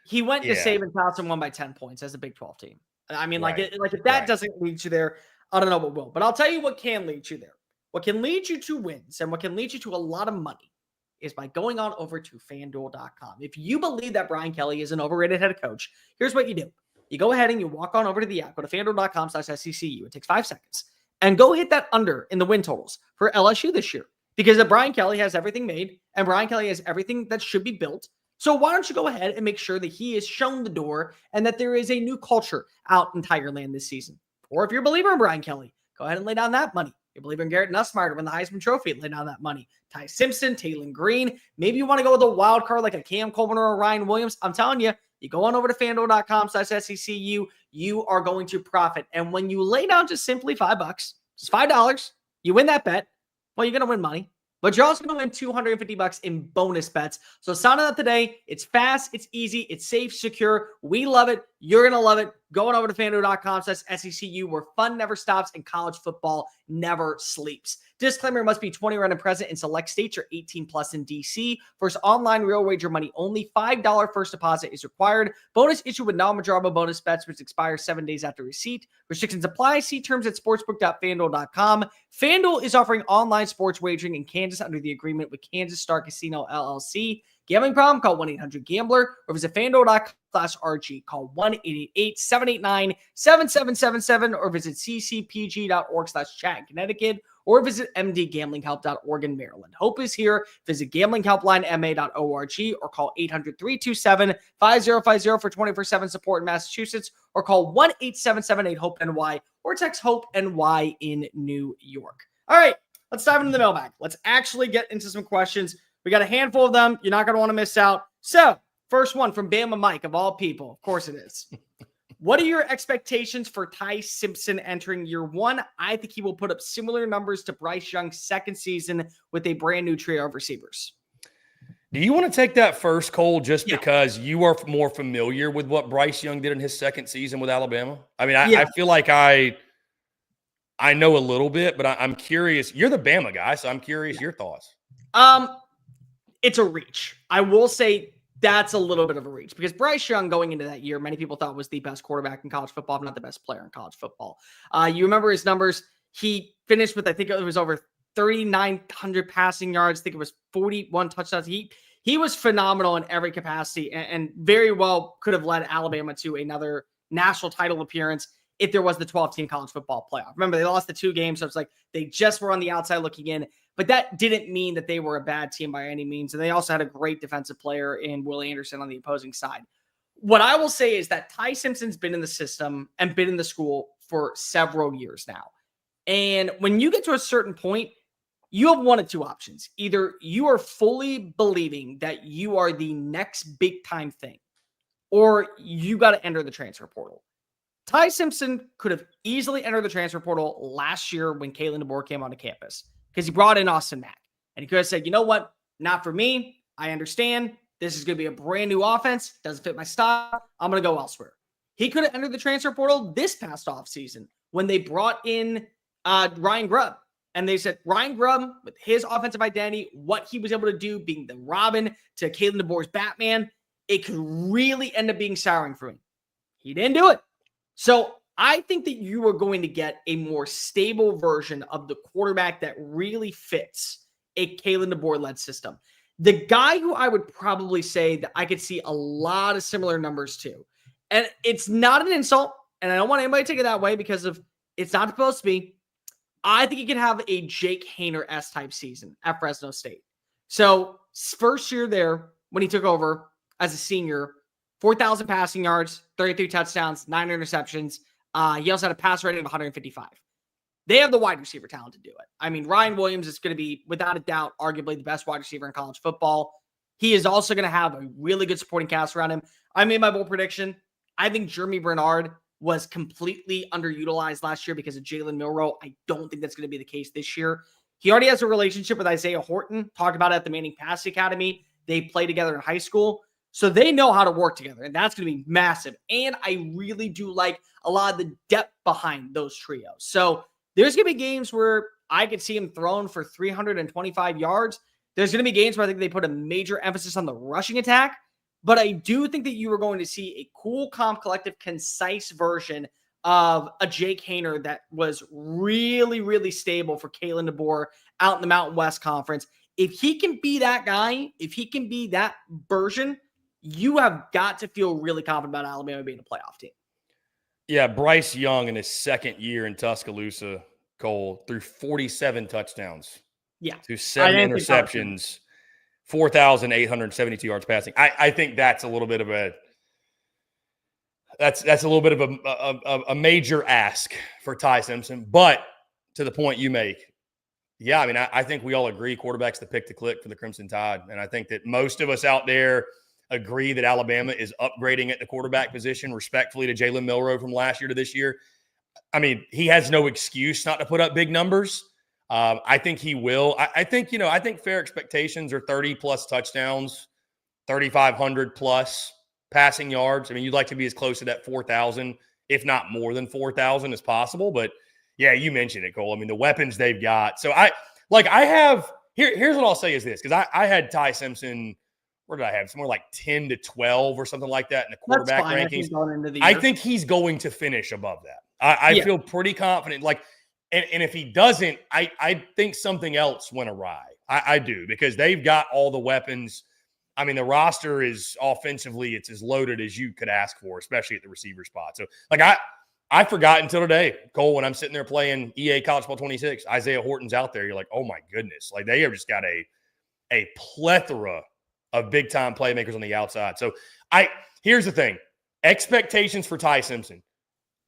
he went to Saban's house and won by 10 points as a Big 12 team. I mean, if that doesn't lead you there, I don't know what will. But I'll tell you what can lead you there. What can lead you to wins and what can lead you to a lot of money is by going on over to FanDuel.com. If you believe that Brian Kelly is an overrated head coach, here's what you do. You go ahead and you walk on over to the app, go to FanDuel.com/SECU. It takes 5 seconds. And go hit that under in the win totals for LSU this year. Because Brian Kelly has everything made and Brian Kelly has everything that should be built. So why don't you go ahead and make sure that he is shown the door and that there is a new culture out in Tigerland this season. Or if you're a believer in Brian Kelly, go ahead and lay down that money. If you believe in Garrett Nussmeier to win the Heisman Trophy, lay down that money. Ty Simpson, Taylon Green. Maybe you want to go with a wild card like a Cam Coleman or a Ryan Williams. I'm telling you, you go on over to FanDuel.com/SECU, you are going to profit. And when you lay down just simply $5, just $5, you win that bet, well, you're going to win money. But you're also going to win $250 in bonus bets. So sign up today. It's fast, it's easy, it's safe, secure. We love it. You're going to love it. Going over to FanDuel.com/SECU, where fun never stops and college football never sleeps. Disclaimer: must be 21 and present in select states or 18 plus in DC. First online real wager money only. $5 first deposit is required. Bonus issued with non-withdrawable bonus bets, which expire 7 days after receipt. Restrictions apply. See terms at sportsbook.fanduel.com. FanDuel is offering online sports wagering in Kansas under the agreement with Kansas Star Casino LLC. Gambling problem? Call 1-800-GAMBLER or visit FanDuel.com/RG. Call 1-888-789-7777 or visit ccpg.org/chat in Connecticut or visit mdgamblinghelp.org in Maryland. Hope is here. Visit gamblinghelplinema.org or call 800-327-5050 for 24/7 support in Massachusetts or call 1-877-8-HOPE-NY or text HOPE-NY in New York. All right, let's dive into the mailbag. Let's actually get into some questions. We got a handful of them. You're not going to want to miss out. So, first one from Bama Mike, of all people. Of course it is. What are your expectations for Ty Simpson entering year one? I think he will put up similar numbers to Bryce Young's second season with a brand new trio of receivers. Do you want to take that first, Cole, just because you are more familiar with what Bryce Young did in his second season with Alabama? I mean, I feel like I know a little bit, but I'm curious. You're the Bama guy, so I'm curious your thoughts. It's a reach. I will say that's a little bit of a reach because Bryce Young going into that year, many people thought was the best quarterback in college football, if not the best player in college football. You remember his numbers. He finished with, I think it was over 3,900 passing yards. I think it was 41 touchdowns. He was phenomenal in every capacity and very well could have led Alabama to another national title appearance if there was the 12-team college football playoff. Remember, they lost the 2 games, so it's like they just were on the outside looking in. But that didn't mean that they were a bad team by any means. And they also had a great defensive player in Will Anderson on the opposing side. What I will say is that Ty Simpson's been in the system and been in the school for several years now. And when you get to a certain point, you have one of two options. Either you are fully believing that you are the next big time thing, or you got to enter the transfer portal. Ty Simpson could have easily entered the transfer portal last year when Kalen DeBoer came onto campus because he brought in Austin Mack. And he could have said, you know what? Not for me. I understand. This is going to be a brand new offense. Doesn't fit my style. I'm going to go elsewhere. He could have entered the transfer portal this past offseason when they brought in Ryan Grubb. And they said Ryan Grubb, with his offensive identity, what he was able to do, being the Robin to Kalen DeBoer's Batman, it could really end up being souring for him. He didn't do it. So I think that you are going to get a more stable version of the quarterback that really fits a Kalen DeBoer-led system. The guy who I would probably say that I could see a lot of similar numbers to, and it's not an insult, and I don't want anybody to take it that way because of it's not supposed to be. I think he could have a Jake Haener-esque type season at Fresno State. So first year there, when he took over as a senior, 4,000 passing yards, 33 touchdowns, 9 interceptions. He also had a pass rating of 155. They have the wide receiver talent to do it. I mean, Ryan Williams is going to be, without a doubt, arguably the best wide receiver in college football. He is also going to have a really good supporting cast around him. I made my bold prediction. I think Jeremy Bernard was completely underutilized last year because of Jalen Milroe. I don't think that's going to be the case this year. He already has a relationship with Isaiah Horton, talked about it at the Manning Pass Academy. They play together in high school. So they know how to work together, and that's going to be massive. And I really do like a lot of the depth behind those trios. So there's going to be games where I could see him thrown for 325 yards. There's going to be games where I think they put a major emphasis on the rushing attack. But I do think that you are going to see a cool, calm, collective, concise version of a Jake Haener that was really, really stable for Kalen DeBoer out in the Mountain West Conference. If he can be that guy, if he can be that version, you have got to feel really confident about Alabama being a playoff team. Yeah, Bryce Young in his second year in Tuscaloosa, Cole, threw 47 touchdowns. Yeah. To 7 interceptions, 4,872 yards passing. I think that's a little bit of a that's a little bit of a major ask for Ty Simpson. But to the point you make, yeah, I mean, I think we all agree quarterback's the pick to click for the Crimson Tide. And I think that most of us out there agree that Alabama is upgrading at the quarterback position respectfully to Jalen Milroe from last year to this year. I mean, he has no excuse not to put up big numbers. I think he will. I think fair expectations are 30-plus touchdowns, 3,500-plus passing yards. I mean, you'd like to be as close to that 4,000, if not more than 4,000 as possible. But, yeah, you mentioned it, Cole. I mean, the weapons they've got. So, here's what I'll say is this, because I had Ty Simpson – where did I have? Somewhere like 10 to 12 or something like that in the quarterback rankings. I think he's going to finish above that. I feel pretty confident. And if he doesn't, I think something else went awry. I do, because they've got all the weapons. I mean, the roster is offensively, it's as loaded as you could ask for, especially at the receiver spot. So, I forgot until today, Cole, when I'm sitting there playing EA College Ball 26, Isaiah Horton's out there. You're like, oh my goodness. They have just got a plethora of big-time playmakers on the outside. So, here's the thing. Expectations for Ty Simpson.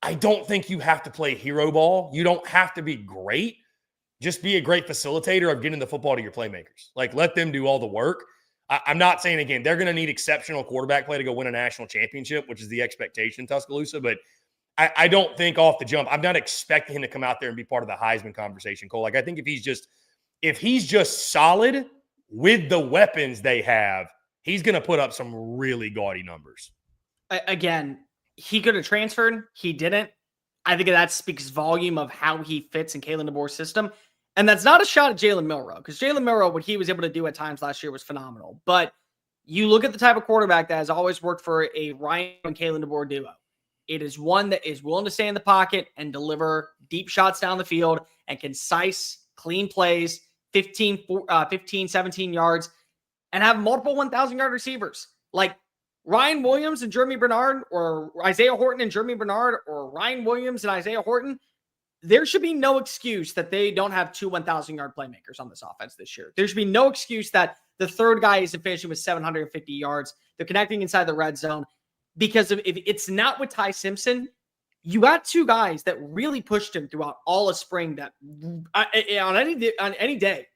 I don't think you have to play hero ball. You don't have to be great. Just be a great facilitator of getting the football to your playmakers. Let them do all the work. I'm not saying, again, they're going to need exceptional quarterback play to go win a national championship, which is the expectation in Tuscaloosa. But I don't think off the jump, I'm not expecting him to come out there and be part of the Heisman conversation, Cole. I think if he's just solid with the weapons they have, he's going to put up some really gaudy numbers. Again, he could have transferred. He didn't. I think that speaks volume of how he fits in Kalen DeBoer's system. And that's not a shot at Jalen Milroe, because Jalen Milroe, what he was able to do at times last year was phenomenal. But you look at the type of quarterback that has always worked for a Ryan and Kalen DeBoer duo. It is one that is willing to stay in the pocket and deliver deep shots down the field and concise, clean plays, 15, 17 yards, and have multiple 1,000-yard receivers. Like Ryan Williams and Jeremy Bernard, or Isaiah Horton and Jeremy Bernard, or Ryan Williams and Isaiah Horton, there should be no excuse that they don't have two 1,000-yard playmakers on this offense this year. There should be no excuse that the third guy isn't finishing with 750 yards. They're connecting inside the red zone. Because if it's not with Ty Simpson, you got two guys that really pushed him throughout all of spring that on any day,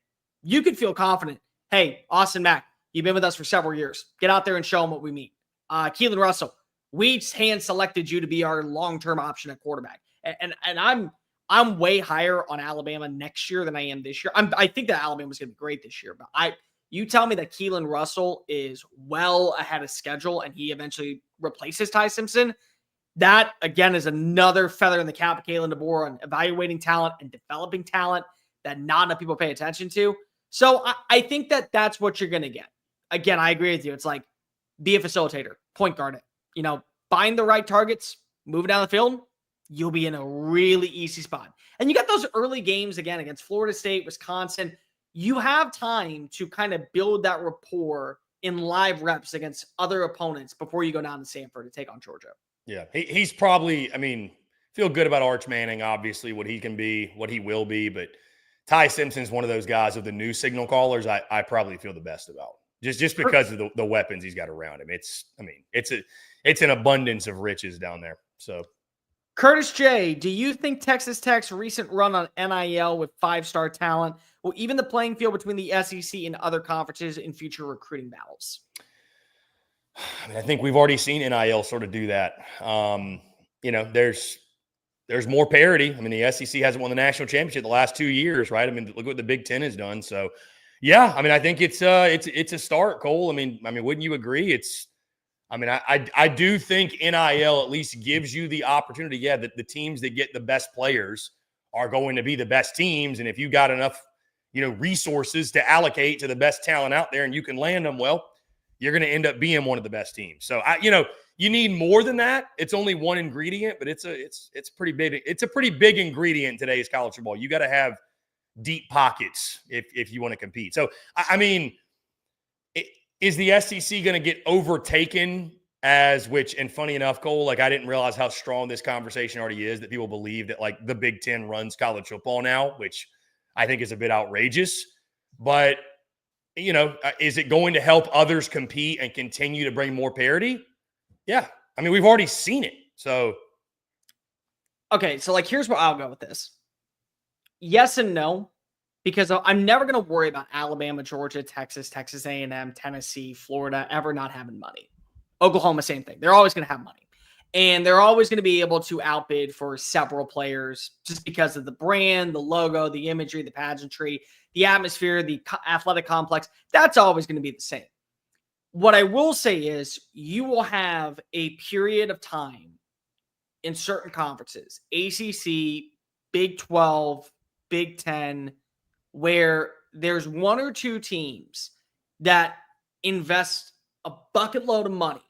you could feel confident. Hey, Austin Mack, you've been with us for several years. Get out there and show them what we mean. Keelan Russell, we hand selected you to be our long-term option at quarterback. And I'm way higher on Alabama next year than I am this year. I think that Alabama's going to be great this year, but you tell me that Keelan Russell is well ahead of schedule and he eventually replaces Ty Simpson, that, again, is another feather in the cap of Kalen DeBoer on evaluating talent and developing talent that not enough people pay attention to. So I think that that's what you're going to get. Again, I agree with you. It's like, be a facilitator, point guard it. Find the right targets, move it down the field, you'll be in a really easy spot. And you got those early games, again, against Florida State, Wisconsin. You have time to kind of build that rapport in live reps against other opponents before you go down to Sanford to take on Georgia. Yeah, he's probably, feel good about Arch Manning, obviously, what he can be, what he will be. But Ty Simpson's one of those guys of the new signal callers I probably feel the best about. Just because of the weapons he's got around him. It's an abundance of riches down there. So, Curtis J., do you think Texas Tech's recent run on NIL with five-star talent will even the playing field between the SEC and other conferences in future recruiting battles? I think we've already seen NIL sort of do that. There's more parity. The SEC hasn't won the national championship the last 2 years, right? Look what the Big Ten has done. So, yeah, I think it's a start, Cole. Wouldn't you agree? It's I mean, I do think NIL at least gives you the opportunity. Yeah, that the teams that get the best players are going to be the best teams. And if you got enough, resources to allocate to the best talent out there and you can land them, well, you're going to end up being one of the best teams. So you need more than that. It's only one ingredient, but it's pretty big. It's a pretty big ingredient in today's college football. You got to have deep pockets if you want to compete. So, I mean, is the SEC going to get overtaken and funny enough, Cole, like I didn't realize how strong this conversation already is, that people believe that like the Big Ten runs college football now, which I think is a bit outrageous. But, is it going to help others compete and continue to bring more parity? Yeah. I mean, we've already seen it. So. Okay. So like, here's where I'll go with this. Yes and no. Because I'm never going to worry about Alabama, Georgia, Texas A&M, Tennessee, Florida ever not having money. Oklahoma, same thing. They're always going to have money. And they're always going to be able to outbid for several players just because of the brand, the logo, the imagery, the pageantry, the atmosphere, the athletic complex. That's always going to be the same. What I will say is you will have a period of time in certain conferences, ACC, Big 12, Big 10, where there's one or two teams that invest a bucket load of money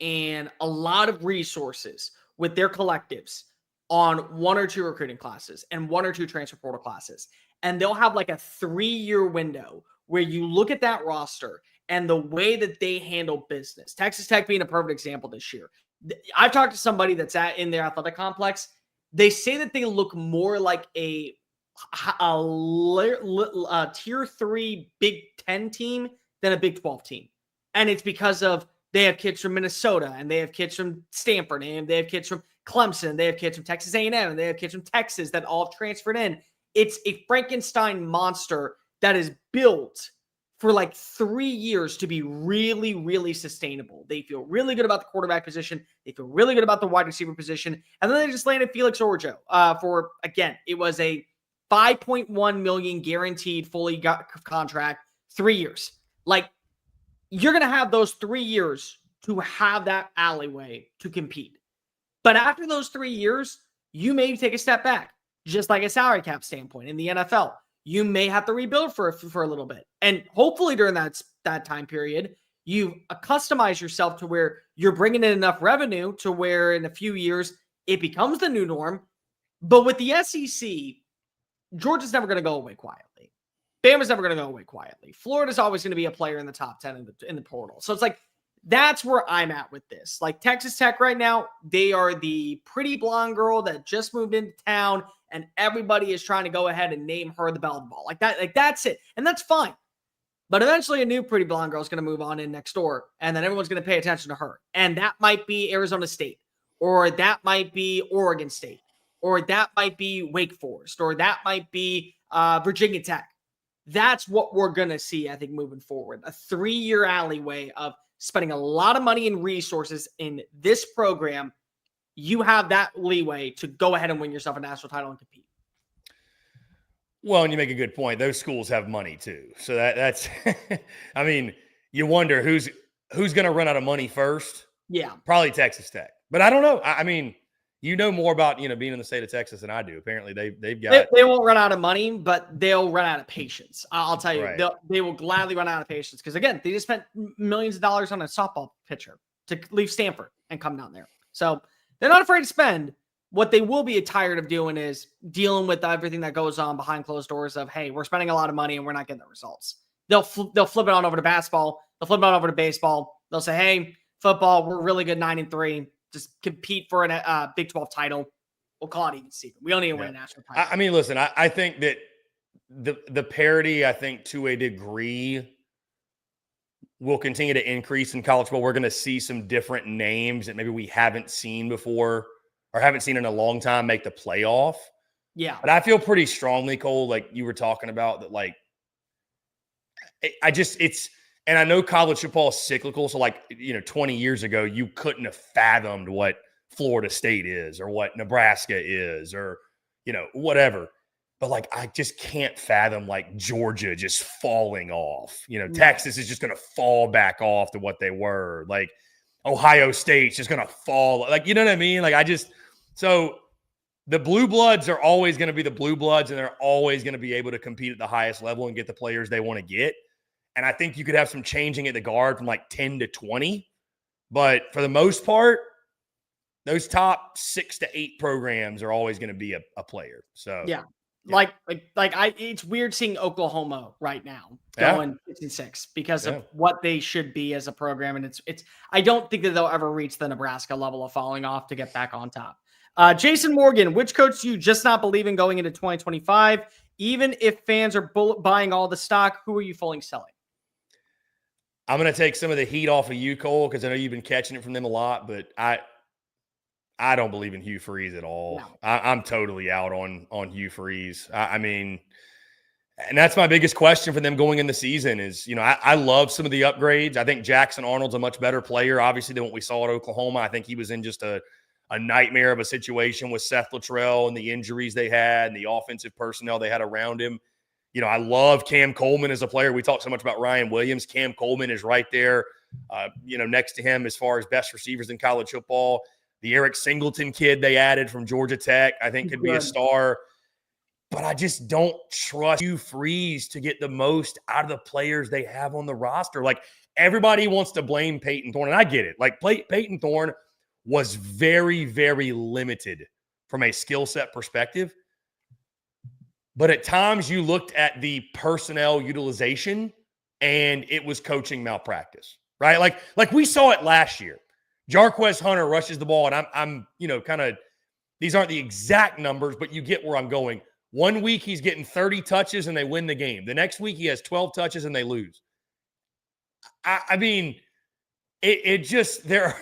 and a lot of resources with their collectives on one or two recruiting classes and one or two transfer portal classes. And they'll have like a 3-year window where you look at that roster and the way that they handle business. Texas Tech being a perfect example this year. I've talked to somebody that's in their athletic complex. They say that they look more like a tier 3 Big 10 team than a Big 12 team. And it's because of they have kids from Minnesota and they have kids from Stanford and they have kids from Clemson. They have kids from Texas A&M and they have kids from Texas that all transferred in. It's a Frankenstein monster that is built for like 3 years to be really, really sustainable. They feel really good about the quarterback position. They feel really good about the wide receiver position. And then they just landed Felix Orjo for, again, it was a $5.1 million guaranteed fully contract, 3 years. Like, you're going to have those 3 years to have that alleyway to compete. But after those 3 years, you may take a step back, just like a salary cap standpoint in the NFL. You may have to rebuild for a little bit. And hopefully during that time period, you customize yourself to where you're bringing in enough revenue to where in a few years, it becomes the new norm. But with the SEC, Georgia's never going to go away quietly. Bama's never going to go away quietly. Florida's always going to be a player in the top 10 in the portal. So it's like, that's where I'm at with this. Like Texas Tech right now, they are the pretty blonde girl that just moved into town and everybody is trying to go ahead and name her the belle of the ball. Like that's it. And that's fine. But eventually a new pretty blonde girl is going to move on in next door and then everyone's going to pay attention to her. And that might be Arizona State, or that might be Oregon State, or that might be Wake Forest, or that might be Virginia Tech. That's what we're going to see, I think, moving forward. A 3-year alleyway of spending a lot of money and resources in this program. You have that leeway to go ahead and win yourself a national title and compete. Well, and you make a good point. Those schools have money too. So that's, I mean, you wonder who's going to run out of money first. Yeah. Probably Texas Tech. But I don't know. I mean, you know more about, being in the state of Texas than I do. Apparently they've got. They won't run out of money, but they'll run out of patience. I'll tell you, right. They will gladly run out of patience. Because again, they just spent millions of dollars on a softball pitcher to leave Stanford and come down there. So they're not afraid to spend. What they will be tired of doing is dealing with everything that goes on behind closed doors of, hey, we're spending a lot of money and we're not getting the results. They'll flip it on over to basketball. They'll flip it on over to baseball. They'll say, hey, football, we're really good 9-3. Just compete for a Big 12 title. We'll call it even Steven. We don't even win a national title. I mean, listen, I think that the parity, I think to a degree, will continue to increase in college football. We're going to see some different names that maybe we haven't seen before or haven't seen in a long time make the playoff. Yeah. But I feel pretty strongly, Cole, like you were talking about, that like, and I know college football is cyclical. So like, 20 years ago, you couldn't have fathomed what Florida State is or what Nebraska is or, whatever. But like, I just can't fathom like Georgia just falling off. Texas is just going to fall back off to what they were. Like, Ohio State's just going to fall. Like, you know what I mean? Like, so the Blue Bloods are always going to be the Blue Bloods, and they're always going to be able to compete at the highest level and get the players they want to get. And I think you could have some changing at the guard from like 10 to 20. But for the most part, those top 6 to 8 programs are always going to be a player. So yeah. It's weird seeing Oklahoma right now going 6-6 because of what they should be as a program. And I don't think that they'll ever reach the Nebraska level of falling off to get back on top. Jason Morgan, which coach do you just not believe in going into 2025? Even if fans are buying all the stock, who are you fully selling? I'm going to take some of the heat off of you, Cole, because I know you've been catching it from them a lot, but I don't believe in Hugh Freeze at all. No. I'm totally out on Hugh Freeze. I mean, and that's my biggest question for them going in the season is, I love some of the upgrades. I think Jackson Arnold's a much better player, obviously, than what we saw at Oklahoma. I think he was in just a nightmare of a situation with Seth Luttrell and the injuries they had and the offensive personnel they had around him. I love Cam Coleman as a player. We talk so much about Ryan Williams. Cam Coleman is right there, next to him as far as best receivers in college football. The Eric Singleton kid they added from Georgia Tech, I think could be a star. But I just don't trust Hugh Freeze to get the most out of the players they have on the roster. Like, everybody wants to blame Peyton Thorne, and I get it. Like, Peyton Thorne was very, very limited from a skill set perspective. But at times you looked at the personnel utilization and it was coaching malpractice, right? Like we saw it last year. Jarquez Hunter rushes the ball, and I'm kind of, these aren't the exact numbers, but you get where I'm going. One week he's getting 30 touches and they win the game. The next week he has 12 touches and they lose. I mean, it just there.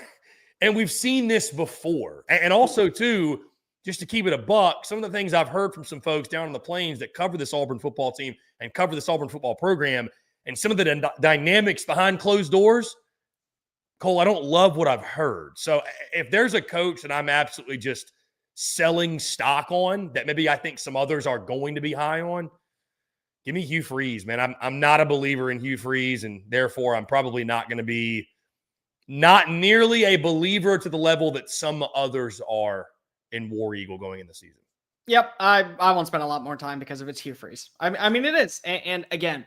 And we've seen this before. And also, too, just to keep it a buck, some of the things I've heard from some folks down in the plains that cover this Auburn football team and cover this Auburn football program and some of the dynamics behind closed doors, Cole, I don't love what I've heard. So if there's a coach that I'm absolutely just selling stock on that maybe I think some others are going to be high on, give me Hugh Freeze, man. I'm not a believer in Hugh Freeze, and therefore I'm probably not going to be not nearly a believer to the level that some others are in War Eagle going in the season. Yep. I won't spend a lot more time because of it's Hugh Freeze. I mean, it is. And again,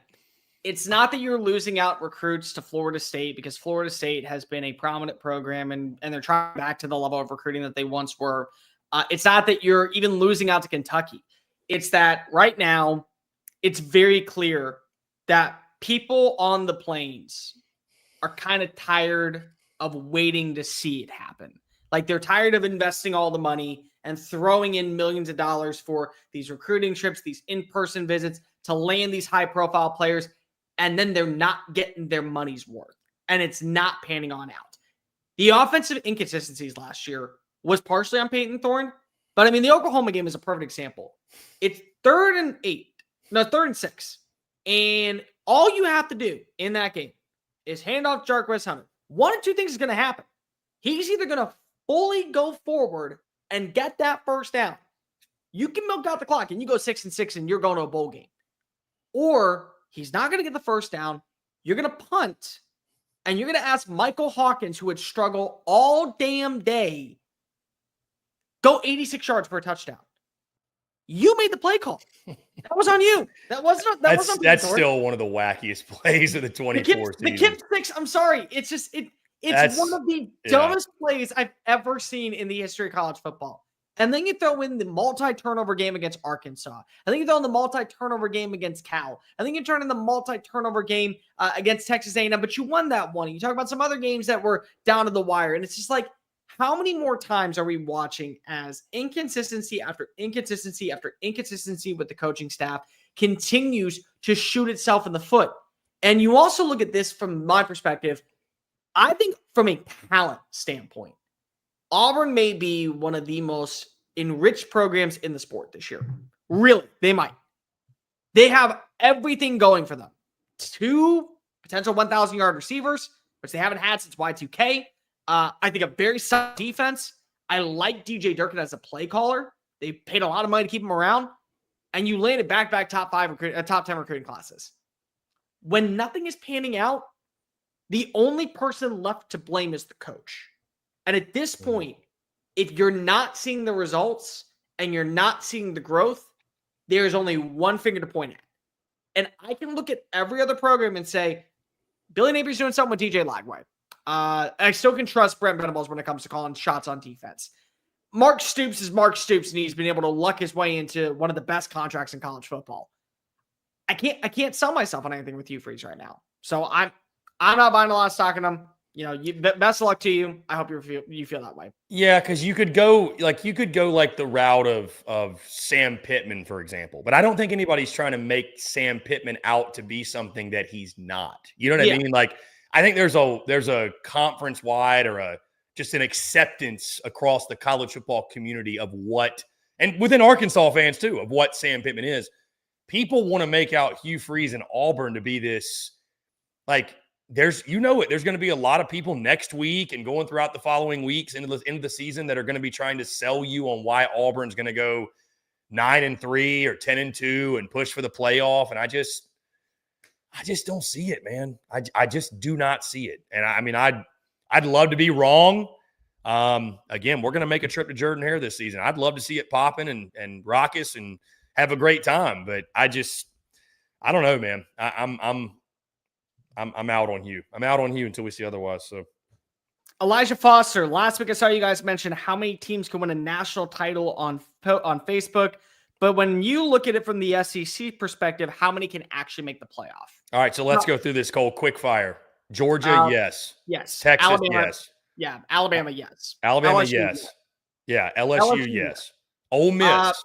it's not that you're losing out recruits to Florida State, because Florida State has been a prominent program and they're trying back to the level of recruiting that they once were. It's not that you're even losing out to Kentucky. It's that right now it's very clear that people on the plains are kind of tired of waiting to see it happen. Like, they're tired of investing all the money and throwing in millions of dollars for these recruiting trips, these in-person visits to land these high-profile players, and then they're not getting their money's worth, and it's not panning on out. The offensive inconsistencies last year was partially on Peyton Thorne, but I mean, the Oklahoma game is a perfect example. It's 3rd and 6, and all you have to do in that game is hand off Jarquez Hunter. One of two things is going to happen. He's either going to fully go forward and get that first down. You can milk out the clock and you go 6-6 and you're going to a bowl game. Or he's not going to get the first down. You're going to punt and you're going to ask Michael Hawkins, who would struggle all damn day, go 86 yards for a touchdown. You made the play call. That was on you. That's still one of the wackiest plays of the 24 season. The Kip 6, I'm sorry. It's one of the dumbest plays I've ever seen in the history of college football. And then you throw in the multi-turnover game against Arkansas. I think you throw in the multi-turnover game against Cal. I think you turn in the multi-turnover game against Texas A&M, but you won that one. You talk about some other games that were down to the wire. And it's just like, how many more times are we watching as inconsistency after inconsistency after inconsistency with the coaching staff continues to shoot itself in the foot? And you also look at this from my perspective. I think from a talent standpoint, Auburn may be one of the most enriched programs in the sport this year. Really, they might. They have everything going for them. 2 potential 1,000-yard receivers, which they haven't had since Y2K. I think a very solid defense. I like DJ Durkin as a play caller. They paid a lot of money to keep him around. And you landed back-to-back top 10 recruiting classes. When nothing is panning out, the only person left to blame is the coach. And at this point, if you're not seeing the results and you're not seeing the growth, there's only one finger to point at. And I can look at every other program and say, Billy Napier's doing something with DJ Lagway. I still can trust Brent Venables when it comes to calling shots on defense. Mark Stoops is Mark Stoops, and he's been able to luck his way into one of the best contracts in college football. I can't sell myself on anything with Hugh Freeze right now. So I'm not buying a lot of stock in him. You know, best of luck to you. I hope you feel that way. Yeah, because you could go like the route of Sam Pittman, for example. But I don't think anybody's trying to make Sam Pittman out to be something that he's not. You know what I mean? Like, I think there's a conference wide or just an acceptance across the college football community of what, and within Arkansas fans too, of what Sam Pittman is. People want to make out Hugh Freeze and Auburn to be this, like, there's going to be a lot of people next week and going throughout the following weeks into the season that are going to be trying to sell you on why Auburn's going to go 9-3 or 10-2 and push for the playoff. And I just don't see it, man. I just do not see it. And I mean, I'd love to be wrong. Again, we're going to make a trip to Jordan-Hare this season. I'd love to see it popping and raucous and have a great time. But I don't know, man. I'm out on you. I'm out on you until we see otherwise. So, Elijah Foster. Last week I saw you guys mention how many teams can win a national title on Facebook, but when you look at it from the SEC perspective, how many can actually make the playoff? All right, so let's go through this, Cole. Quick fire. Georgia, yes. Yes. Texas, Alabama, yes. Yeah. Alabama, yes. Alabama, LSU, yes. Yeah. LSU, yes. Ole Miss.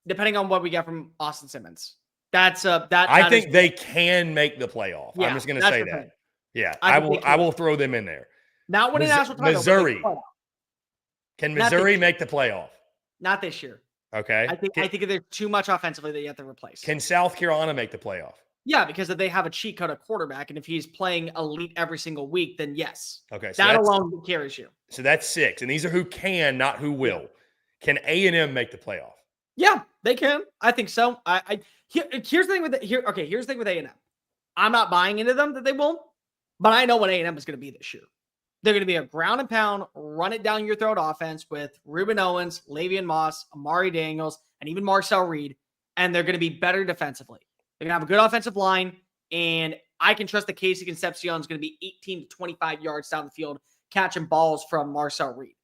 Depending on what we get from Austin Simmons. I think they can make the playoff. Yeah, I'm just going to say that. Thing. Yeah, I will throw them in there. Not winning national title. Missouri. Can Missouri make the playoff? Not this year. Okay. I think there's too much offensively that you have to replace. Can South Carolina make the playoff? Yeah, because if they have a cheat code at quarterback, and if he's playing elite every single week, then yes. Okay. So that alone carries you. So that's 6. And these are who can, not who will. Can A&M make the playoff? Yeah, they can. I think so. Here's the thing with here's the thing with A&M. I'm not buying into them that they won't, but I know what A&M is going to be this year. They're going to be a ground and pound, run it down your throat offense with Ruben Owens, Lavian Moss, Amari Daniels, and even Marcel Reed, and they're going to be better defensively. They're going to have a good offensive line, and I can trust that Casey Concepcion is going to be 18 to 25 yards down the field catching balls from Marcel Reed.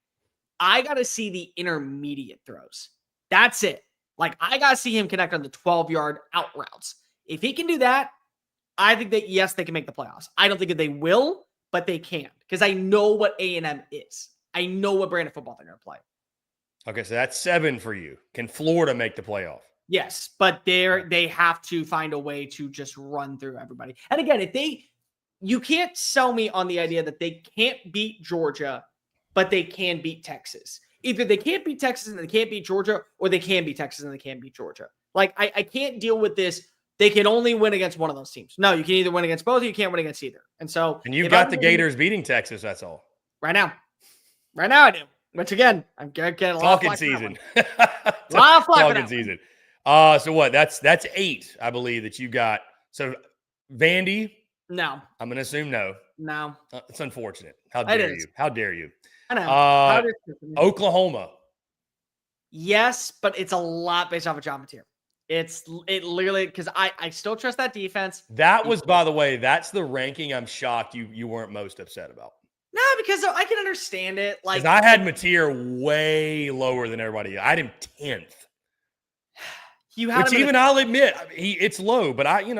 I got to see the intermediate throws. That's it. Like, I got to see him connect on the 12-yard out routes. If he can do that, I think that, yes, they can make the playoffs. I don't think that they will, but they can, because I know what A&M is. I know what brand of football they're going to play. Okay, so that's 7 for you. Can Florida make the playoff? Yes, but they have to find a way to just run through everybody. And again, you can't sell me on the idea that they can't beat Georgia, but they can beat Texas. Either they can't beat Texas and they can't beat Georgia, or they can beat Texas and they can't beat Georgia. Like, I can't deal with this. They can only win against one of those teams. No, you can either win against both or you can't win against either. And you've got the Gators beating Texas, that's all. Right now I do. Which, again, I'm getting a lot talking season. A lot of flack talking season. So what? That's 8, I believe, that you got. So Vandy? No. I'm going to assume no. No. It's unfortunate. How dare you? How dare you? I know. Oklahoma. Yes, but it's a lot based off of John Mateer. It literally, because I still trust that defense. That was, by the way, that's the ranking I'm shocked you weren't most upset about. No, because I can understand it. Like, I had Mateer way lower than everybody. I had him 10th. Which even I'll admit, it's low, but you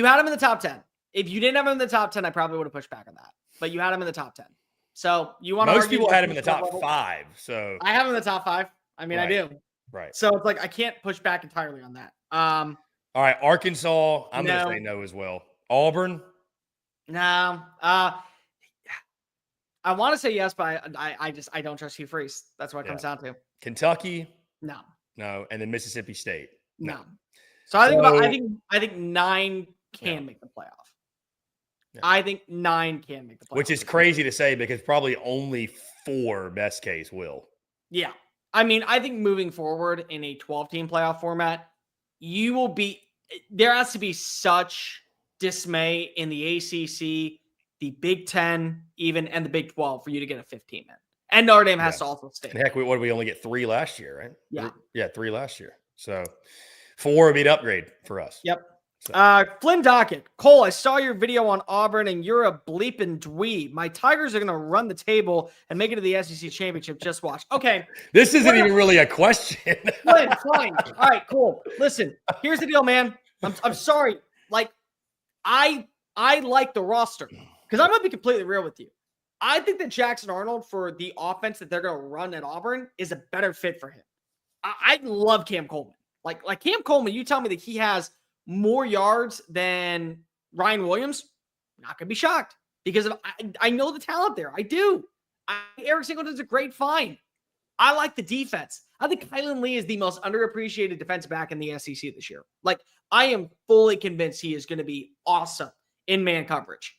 had him in the top 10. If you didn't have him in the top 10, I probably would have pushed back on that. But you had him in the top 10. So you want to most people had him in the top 5. So I have him in the top 5. I mean, right. I do. Right. So it's like I can't push back entirely on that. All right, Arkansas. I'm going to say no as well. Auburn. No. I want to say yes, but I don't trust Hugh Freeze. That's what it comes down to. Kentucky. No. No, and then Mississippi State. No. So I think 9 can make the playoff. Yeah. I think 9 can make the playoff. Which is crazy to say because probably only 4 best case will. Yeah. I mean, I think moving forward in a 12-team playoff format, there has to be such dismay in the ACC, the Big Ten, even, and the Big 12 for you to get a 15-man. And Notre Dame has to also stay. And heck, what did we only get 3 last year, right? Yeah. Yeah, 3 last year. So 4 would be an upgrade for us. Yep. So. Flynn Dockett. Cole, I saw your video on Auburn, and you're a bleeping dweeb. My Tigers are going to run the table and make it to the SEC championship. Just watch. Okay. This isn't even really a question. Flynn, fine. All right, cool. Listen, here's the deal, man. I'm sorry. Like, I like the roster because I'm going to be completely real with you. I think that Jackson Arnold, for the offense that they're going to run at Auburn, is a better fit for him. I love Cam Coleman. Like Cam Coleman, you tell me that he has more yards than Ryan Williams, not going to be shocked because I know the talent there. I do. Eric Singleton's a great find. I like the defense. I think Kylan Lee is the most underappreciated defensive back in the SEC this year. Like, I am fully convinced he is going to be awesome in man coverage.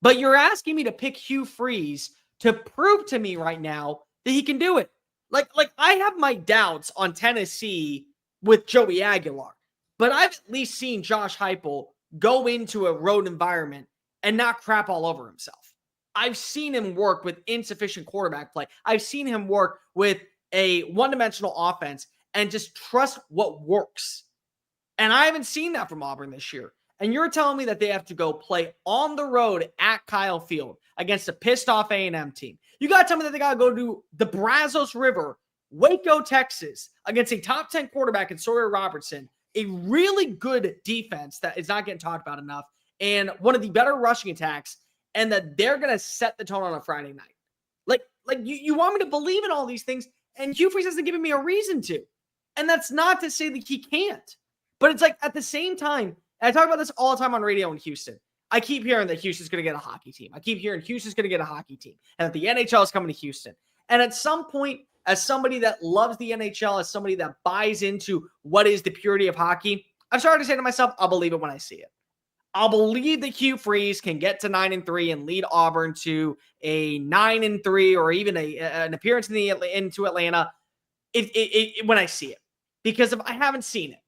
But you're asking me to pick Hugh Freeze to prove to me right now that he can do it. Like I have my doubts on Tennessee with Joey Aguilar, but I've at least seen Josh Heupel go into a road environment and not crap all over himself. I've seen him work with insufficient quarterback play. I've seen him work with a one-dimensional offense and just trust what works. And I haven't seen that from Auburn this year. And you're telling me that they have to go play on the road at Kyle Field against a pissed-off A&M team. You got to tell me that they got to go to the Brazos River, Waco, Texas, against a top 10 quarterback in Sawyer Robertson, a really good defense that is not getting talked about enough, and one of the better rushing attacks, and that they're going to set the tone on a Friday night. Like you want me to believe in all these things, and Hugh Freeze hasn't given me a reason to. And that's not to say that he can't. But it's like, at the same time, and I talk about this all the time on radio in Houston, I keep hearing that Houston's going to get a hockey team. I keep hearing Houston's going to get a hockey team, and that the NHL is coming to Houston. And at some point, as somebody that loves the NHL, as somebody that buys into what is the purity of hockey, I've started to say to myself, I'll believe it when I see it. I'll believe that Hugh Freeze can get to 9-3 and lead Auburn to a 9-3 or even an appearance into Atlanta when I see it. Because if I haven't seen it.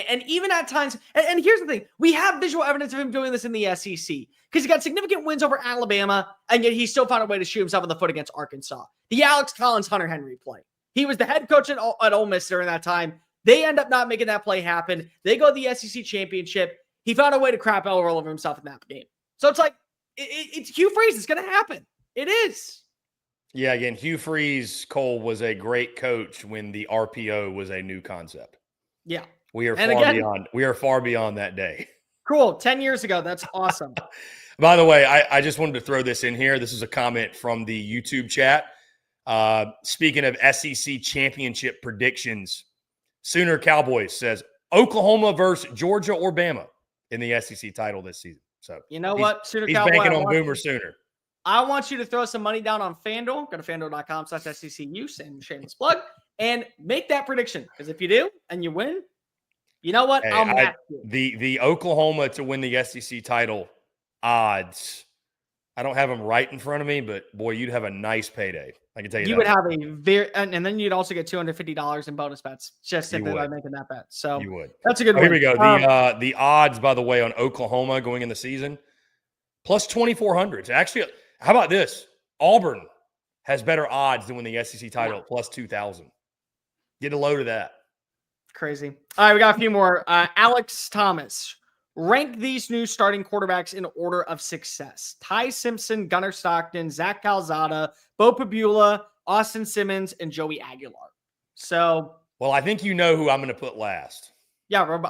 And even at times, and here's the thing, we have visual evidence of him doing this in the SEC because he got significant wins over Alabama, and yet he still found a way to shoot himself in the foot against Arkansas. The Alex Collins, Hunter Henry play. He was the head coach at Ole Miss during that time. They end up not making that play happen. They go to the SEC championship. He found a way to crap all over himself in that game. So it's like, it's Hugh Freeze. It's going to happen. It is. Yeah, again, Hugh Freeze, Cole, was a great coach when the RPO was a new concept. Yeah. We are far beyond that day. Cool. 10 years ago. That's awesome. By the way, I just wanted to throw this in here. This is a comment from the YouTube chat. Speaking of SEC championship predictions, Sooner Cowboys says Oklahoma versus Georgia or Bama in the SEC title this season. So you know what? Sooner Cowboy, banking on Boomer Sooner. I want you to throw some money down on FanDuel. Go to FanDuel.com/SECU, same shameless plug, and make that prediction. Because if you do and you win, you know what? Hey, I'll match you. The Oklahoma to win the SEC title odds, I don't have them right in front of me, but boy, you'd have a nice payday. I can tell you that. You would have a very, and then you'd also get $250 in bonus bets just simply by making that bet. So you would. That's a good one. Here we go. The odds, by the way, on Oklahoma going in the season, plus 2,400. Actually, how about this? Auburn has better odds than win the SEC title, plus 2,000. Get a load of that. Crazy. All right, we got a few more. Alex Thomas. Rank these new starting quarterbacks in order of success. Ty Simpson, Gunnar Stockton, Zach Calzada, Bo Pabula, Austin Simmons, and Joey Aguilar. So. Well, I think you know who I'm going to put last. Yeah, Rob,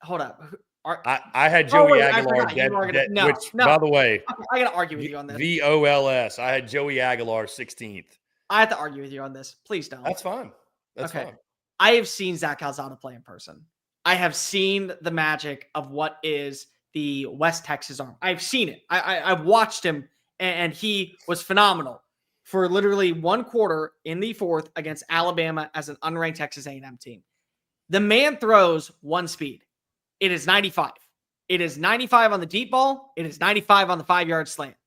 hold up. I had Joey Aguilar, by the way. I got to argue with you on this. VOLS. I had Joey Aguilar 16th. I have to argue with you on this. Please don't. That's fine. That's fine. I have seen Zach Calzada play in person. I have seen the magic of what is the West Texas arm. I've seen it. I've watched him, and he was phenomenal for literally one quarter in the fourth against Alabama as an unranked Texas A&M team. The man throws one speed. It is 95. It is 95 on the deep ball. It is 95 on the 5-yard slant.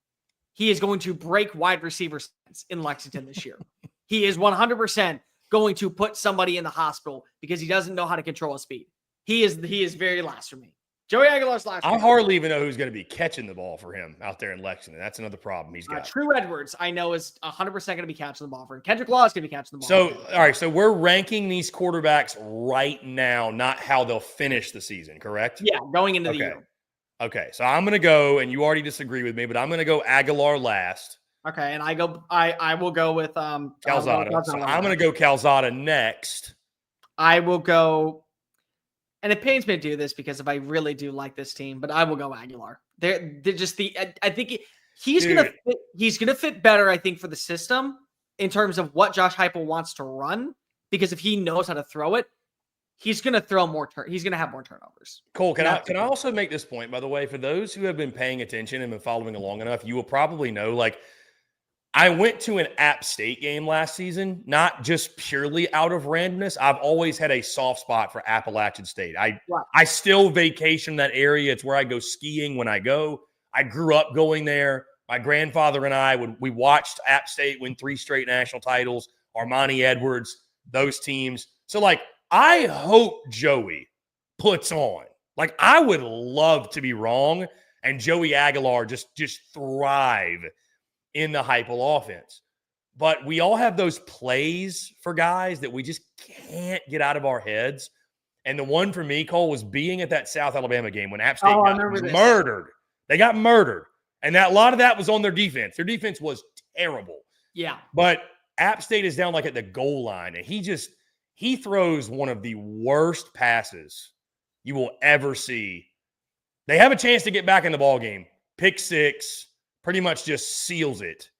He is going to break wide receiver stands in Lexington this year. He is 100% going to put somebody in the hospital because he doesn't know how to control his speed. He is very last for me. Joey Aguilar's last I game. hardly even know who's going to be catching the ball for him out there in Lexington. That's another problem he's got. True Edwards, I know, is 100% going to be catching the ball for him. Kendrick Law is going to be catching the ball. So, all right. So we're ranking these quarterbacks right now, not how they'll finish the season, correct? Yeah, going into the year. Okay. So I'm going to go, and you already disagree with me, but I'm going to go Aguilar last. Okay, and I will go with Calzada. So I'm going to go Calzada next. I will go, and it pains me to do this because if I really do like this team, but I will go Aguilar. They're just I think he's gonna fit better, I think, for the system in terms of what Josh Heupel wants to run, because if he knows how to throw it, he's gonna throw more he's gonna have more turnovers. Cole, can I also make this point, by the way, for those who have been paying attention and been following along enough, you will probably know, like, I went to an App State game last season, not just purely out of randomness. I've always had a soft spot for Appalachian State. I still vacation that area. It's where I go skiing when I go. I grew up going there. My grandfather and I, we watched App State win 3 straight national titles, Armani Edwards, those teams. So, like, I hope Joey puts on. Like, I would love to be wrong and Joey Aguilar just thrive in the Heupel offense. But we all have those plays for guys that we just can't get out of our heads. And the one for me, Cole, was being at that South Alabama game when App State got murdered. They got murdered. And a lot of that was on their defense. Their defense was terrible. Yeah. But App State is down like at the goal line. And he throws one of the worst passes you will ever see. They have a chance to get back in the ball game. Pick 6. Pretty much just seals it.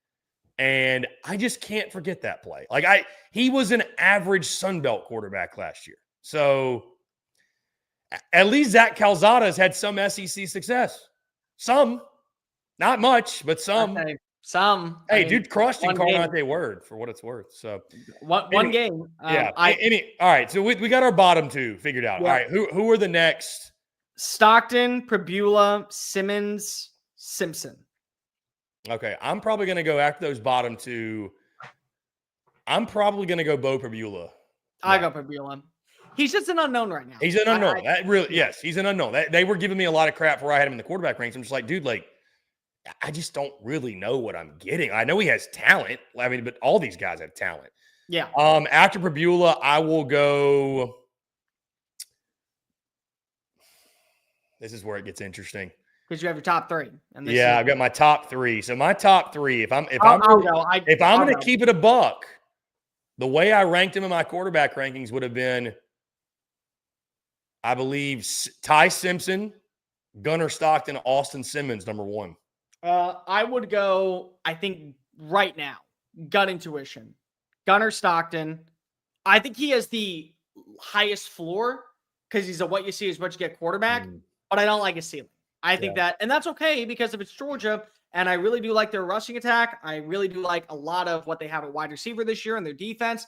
And I just can't forget that play. Like, he was an average Sun Belt quarterback last year. So at least Zach Calzada has had some SEC success. Some. Not much, but some. Okay. Some. Hey, dude crushed in Carnante Word for what it's worth. So one game. Yeah. All right. So we got our bottom 2 figured out. Yeah. All right. Who are the next? Stockton, Pribula, Simmons, Simpson. Okay, I'm probably going to go after those bottom 2. I'm probably going to go Bo Pribula. I go Pribula. He's just an unknown right now. He's an unknown. Yes, he's an unknown. They were giving me a lot of crap where I had him in the quarterback ranks. I'm just like, dude, like, I just don't really know what I'm getting. I know he has talent. I mean, but all these guys have talent. Yeah. After Pribula, I will go. This is where it gets interesting. Because you have your top 3. And I've got my top 3. So my top 3, if I'm going to keep it a buck, the way I ranked him in my quarterback rankings would have been, I believe, Ty Simpson, Gunnar Stockton, Austin Simmons, number 1. I would go, I think right now, gut intuition, Gunnar Stockton. I think he has the highest floor because he's a what you see is what you get quarterback, but I don't like his ceiling. I think that, and that's okay because if it's Georgia, and I really do like their rushing attack. I really do like a lot of what they have at wide receiver this year and their defense,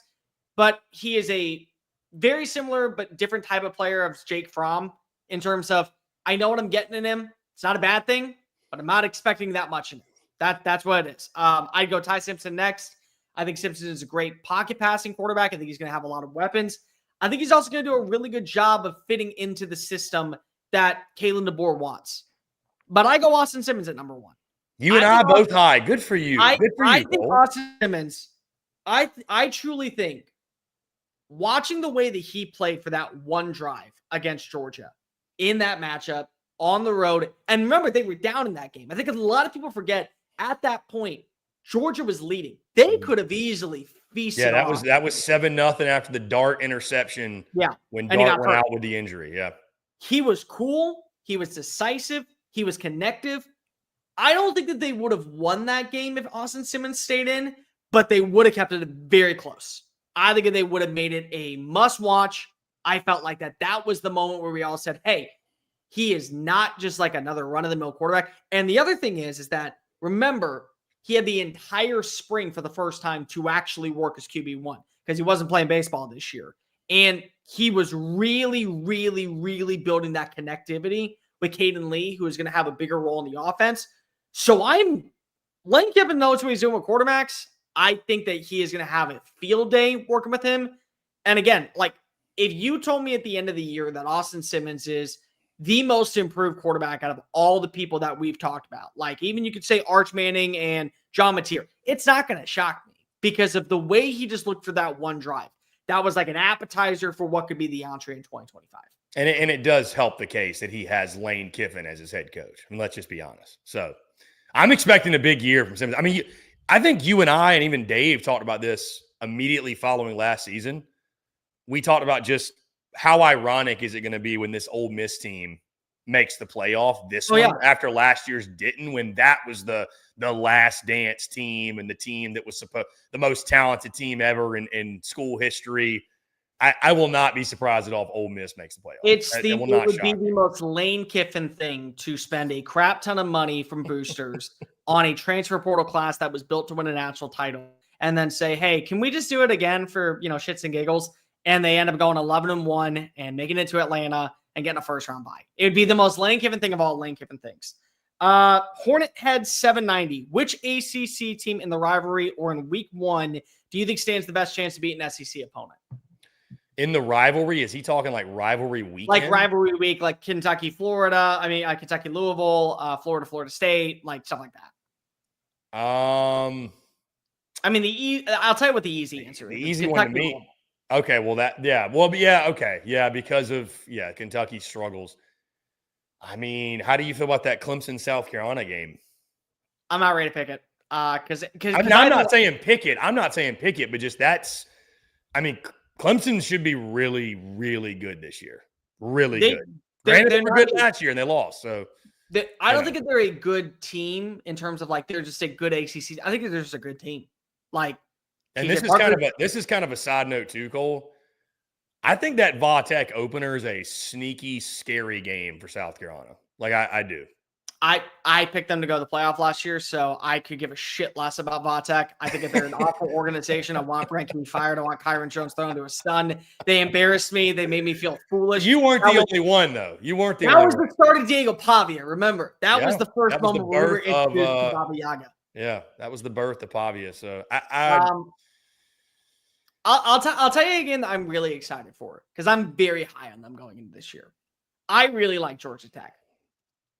but he is a very similar but different type of player of Jake Fromm in terms of, I know what I'm getting in him. It's not a bad thing, but I'm not expecting that much in him. That's what it is. I'd go Ty Simpson next. I think Simpson is a great pocket passing quarterback. I think he's going to have a lot of weapons. I think he's also going to do a really good job of fitting into the system that Kalen DeBoer wants. But I go Austin Simmons at number 1. You and I both high. Good for you. Good for you. I think Austin Simmons, I truly think watching the way that he played for that one drive against Georgia in that matchup on the road, and remember, they were down in that game. I think a lot of people forget at that point, Georgia was leading. They could have easily feasted. Yeah, that was 7-0 after the Dart interception. Yeah. When Dart went out with the injury. Yeah. He was cool. He was decisive. He was connective. I don't think that they would have won that game if Austin Simmons stayed in, but they would have kept it very close. I think they would have made it a must-watch. I felt like that was the moment where we all said, hey, he is not just like another run-of-the-mill quarterback. And the other thing is that, remember, he had the entire spring for the first time to actually work as QB1 because he wasn't playing baseball this year. And he was really, really, really building that connectivity with Caden Lee, who is going to have a bigger role in the offense. So I'm letting Kevin knows what he's doing with quarterbacks. I think that he is going to have a field day working with him. And again, like if you told me at the end of the year that Austin Simmons is the most improved quarterback out of all the people that we've talked about. Like, even you could say Arch Manning and John Mateer. It's not going to shock me because of the way he just looked for that one drive. That was like an appetizer for what could be the entree in 2025. And it does help the case that he has Lane Kiffin as his head coach. I mean, let's just be honest. So I'm expecting a big year from Simmons. I mean, I think you and I and even Dave talked about this immediately following last season. We talked about just how ironic is it going to be when this Ole Miss team makes the playoff this one after last year's didn't, when that was the last dance team and the team that was the most talented team ever in school history. I will not be surprised at all if Ole Miss makes the playoff. It would be the most Lane Kiffin thing to spend a crap ton of money from boosters on a transfer portal class that was built to win a national title and then say, hey, can we just do it again for, shits and giggles? And they end up going 11-1 and making it to Atlanta and getting a first-round bye. It would be the most Lane Kiffin thing of all Lane Kiffin things. Hornet Head 790. Which ACC team in the rivalry or in week 1 do you think stands the best chance to beat an SEC opponent? In the rivalry, is he talking like rivalry weekend? Like rivalry week, like Kentucky, Florida. I mean, Kentucky, Louisville, Florida, Florida State, like stuff like that. I mean, I'll tell you what the easy answer is. The easy one to me. Okay, well because of Kentucky's struggles. I mean, how do you feel about that Clemson South Carolina game? I'm not ready to pick it because I'm not saying pick it. I'm not saying pick it, but just Clemson should be really, really good this year. Really good. Granted, they were good last year and they lost. So I don't think that they're a good team in terms of like they're just a good ACC. I think they're just a good team. Like, and this is kind of a side note too, Cole. I think that Va-Tech opener is a sneaky, scary game for South Carolina. Like I do. I picked them to go to the playoff last year, so I could give a shit less about Va-Tech. I think if they're an awful organization, I want Brent to be fired. I want Kyron Jones thrown to a stun. They embarrassed me. They made me feel foolish. You weren't the only one, though. You weren't the only one. That was the start of Diego Pavia. Remember, that was the first moment we were introduced to Baba Yaga. Yeah, that was the birth of Pavia. So I'll tell you again that I'm really excited for it because I'm very high on them going into this year. I really like Georgia Tech.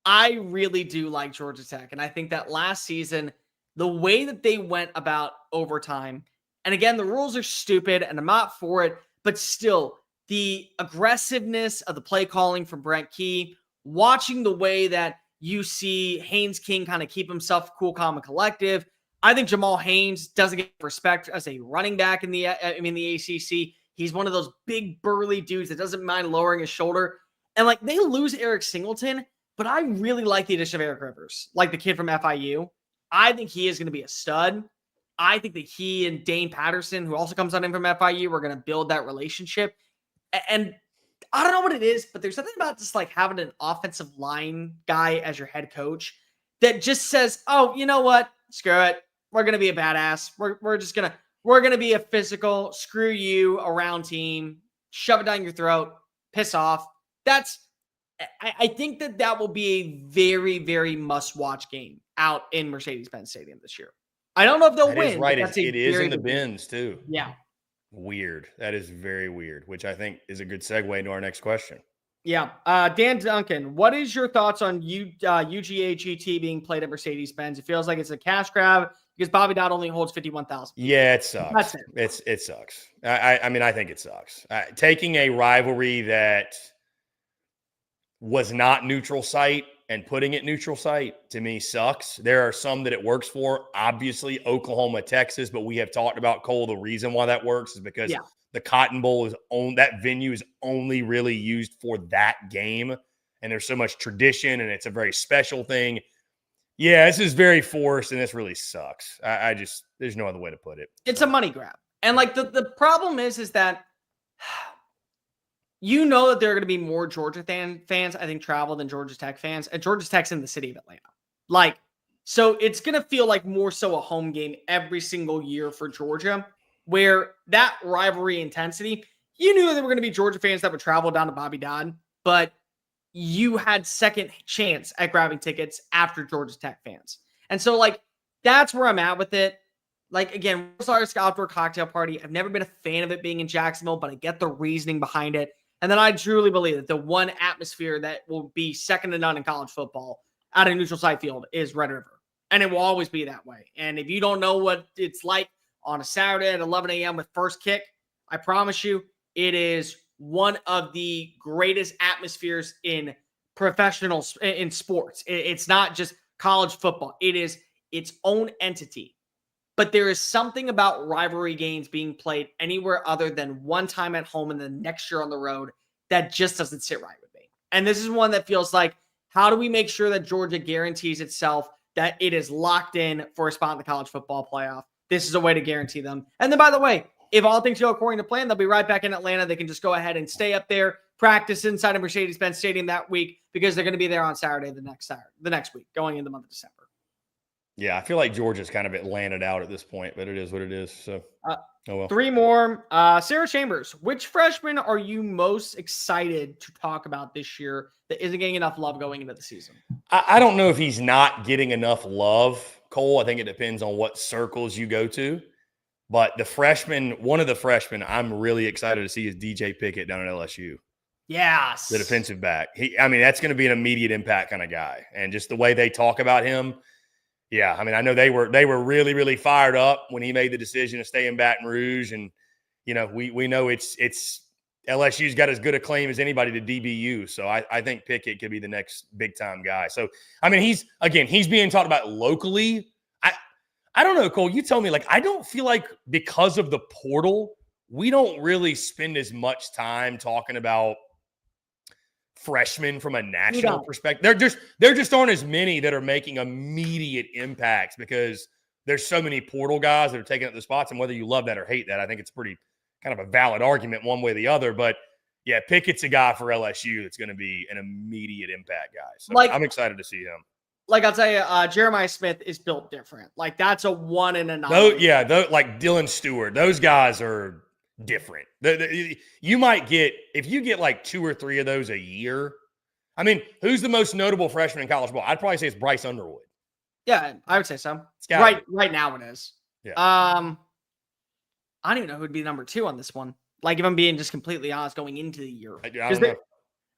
I really do like Georgia Tech. And I think that last season, the way that they went about overtime, and again, the rules are stupid and I'm not for it, but still the aggressiveness of the play calling from Brent Key, watching the way that you see Haynes King kind of keep himself cool, calm, and collective. I think Jamal Haynes doesn't get respect as a running back in the ACC. He's one of those big burly dudes that doesn't mind lowering his shoulder. And like they lose Eric Singleton, but I really like the addition of Eric Rivers, like the kid from FIU. I think he is going to be a stud. I think that he and Dane Patterson, who also comes on in from FIU, are going to build that relationship. And I don't know what it is, but there's something about just like having an offensive line guy as your head coach that just says, oh, you know what? Screw it. We're going to be a badass. We're going to be a physical, screw you around team, shove it down your throat, piss off. I think that will be a very, very must-watch game out in Mercedes-Benz Stadium this year. I don't know if they'll win. Right. It is in the Benz, too. Yeah. Weird. That is very weird, which I think is a good segue into our next question. Yeah. Dan Duncan, what is your thoughts on UGA GT being played at Mercedes-Benz? It feels like it's a cash grab because Bobby Dodd only holds 51,000. Yeah, it sucks. It sucks. I mean, I think it sucks. Taking a rivalry that was not neutral site and putting it neutral site to me sucks. There are some that it works for, obviously Oklahoma, Texas, but we have talked about, Cole, the reason why that works is because the Cotton Bowl that venue is only really used for that game. And there's so much tradition and it's a very special thing. Yeah, this is very forced and this really sucks. There's no other way to put it. It's a money grab. And like the problem is that you know that there are going to be more Georgia fans, I think, travel than Georgia Tech fans. And Georgia Tech's in the city of Atlanta. Like, so it's going to feel like more so a home game every single year for Georgia, where that rivalry intensity, you knew there were going to be Georgia fans that would travel down to Bobby Dodd, but you had second chance at grabbing tickets after Georgia Tech fans. And so, like, that's where I'm at with it. Like, again, Outdoor Cocktail Party. I've never been a fan of it being in Jacksonville, but I get the reasoning behind it. And then I truly believe that the one atmosphere that will be second to none in college football at a neutral site field is Red River. And it will always be that way. And if you don't know what it's like on a Saturday at 11 a.m. with first kick, I promise you, it is one of the greatest atmospheres in professionals in sports. It's not just college football. It is its own entity. But there is something about rivalry games being played anywhere other than one time at home and the next year on the road that just doesn't sit right with me. And this is one that feels like, how do we make sure that Georgia guarantees itself that it is locked in for a spot in the college football playoff? This is a way to guarantee them. And then, by the way, if all things go according to plan, they'll be right back in Atlanta. They can just go ahead and stay up there, practice inside of Mercedes-Benz Stadium that week because they're going to be there on Saturday the next week, going in the month of December. Yeah, I feel like Georgia's kind of Atlanted out at this point, but it is what it is. So, oh well. 3 more. Sarah Chambers, which freshman are you most excited to talk about this year that isn't getting enough love going into the season? I don't know if he's not getting enough love, Cole. I think it depends on what circles you go to. But one of the freshmen I'm really excited to see is DJ Pickett down at LSU. Yes. The defensive back. That's going to be an immediate impact kind of guy. And just the way they talk about him. Yeah, I know they were really, really fired up when he made the decision to stay in Baton Rouge. And, we know it's LSU's got as good a claim as anybody to DBU. So I think Pickett could be the next big-time guy. So, he's being talked about locally. I don't know, Cole, you tell me, I don't feel like because of the portal, we don't really spend as much time talking about freshmen from a national perspective. There just aren't as many that are making immediate impacts because there's so many portal guys that are taking up the spots. And whether you love that or hate that, I think it's pretty kind of a valid argument one way or the other. But yeah, Pickett's a guy for LSU that's going to be an immediate impact guy. So I'm excited to see him. I'll tell you, Jeremiah Smith is built different. That's a 1 in a 9. Like Dylan Stewart, those guys are different. You might get, if you get 2 or 3 of those a year. Who's the most notable freshman in college ball? I'd probably say it's Bryce Underwood. Yeah, I would say so. Right now it is. Yeah. I don't even know who would be number 2 on this one. If I'm being just completely honest, going into the year. I don't know.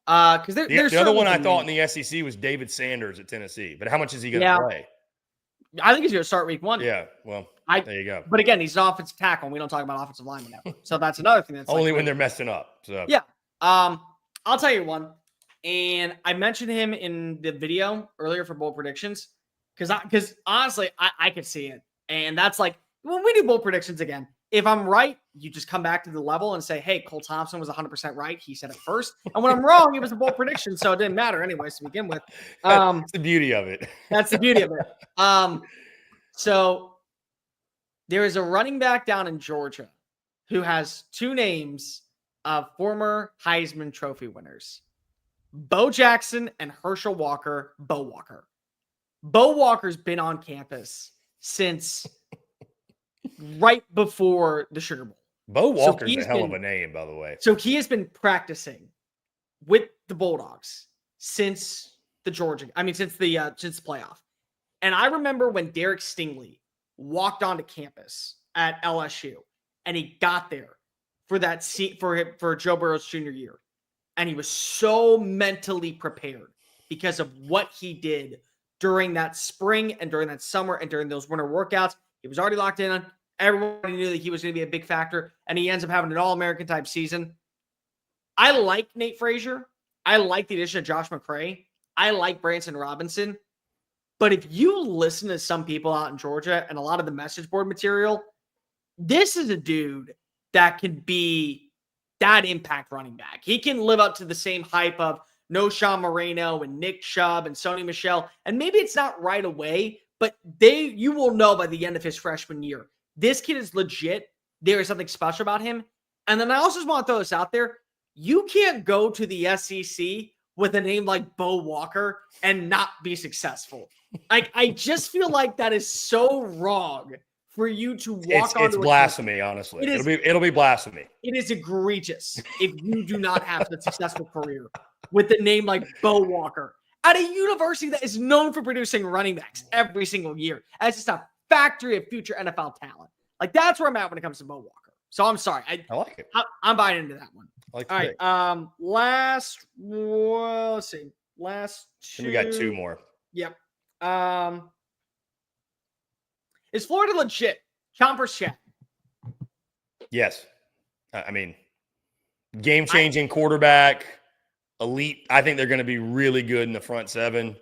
Because the other one I thought in the SEC was David Sanders at Tennessee. But how much is he going to play? I think he's going to start week 1. Yeah, well, there you go. But again, he's an offensive tackle, and we don't talk about offensive linemen now. So that's another thing that's only when they're messing up. So yeah. I'll tell you one. And I mentioned him in the video earlier for bold predictions. Because honestly, I could see it. And that's when we do bold predictions again. If I'm right, you just come back to the level and say, hey, Cole Thompson was 100% right. He said it first. And when I'm wrong, it was a bold prediction. So it didn't matter anyways to begin with. That's the beauty of it. That's the beauty of it. So there is a running back down in Georgia who has 2 names of former Heisman Trophy winners, Bo Jackson and Herschel Walker. Bo Walker. Bo Walker's been on campus since right before the Sugar Bowl. Bo Walker's a hell of a name, by the way. So he has been practicing with the Bulldogs since the playoff. And I remember when Derek Stingley walked onto campus at LSU and he got there for that seat for Joe Burrow's junior year. And he was so mentally prepared because of what he did during that spring and during that summer and during those winter workouts. He was already locked in on. Everybody knew that he was going to be a big factor, and he ends up having an All-American type season. I like Nate Frazier. I like the addition of Josh McCray. I like Branson Robinson. But if you listen to some people out in Georgia and a lot of the message board material, this is a dude that can be that impact running back. He can live up to the same hype of Noshawn Moreno and Nick Chubb and Sony Michel. And maybe it's not right away, but you will know by the end of his freshman year. This kid is legit. There is something special about him. And then I also just want to throw this out there. You can't go to the SEC with a name like Bo Walker and not be successful. I just feel like that is so wrong for you to walk on. It's blasphemy, honestly. It'll be blasphemy. It is egregious if you do not have a successful career with a name like Bo Walker at a university that is known for producing running backs every single year. As just a factory of future NFL talent. That's where I'm at when it comes to Bo Walker. So I'm sorry. I like it. I'm buying into that one. I like the All pick. right. Let's see. Last two. And we got two more. Yep. Is Florida legit? Chompers chat. Yes. I mean, game-changing quarterback, elite. I think they're going to be really good in the front seven.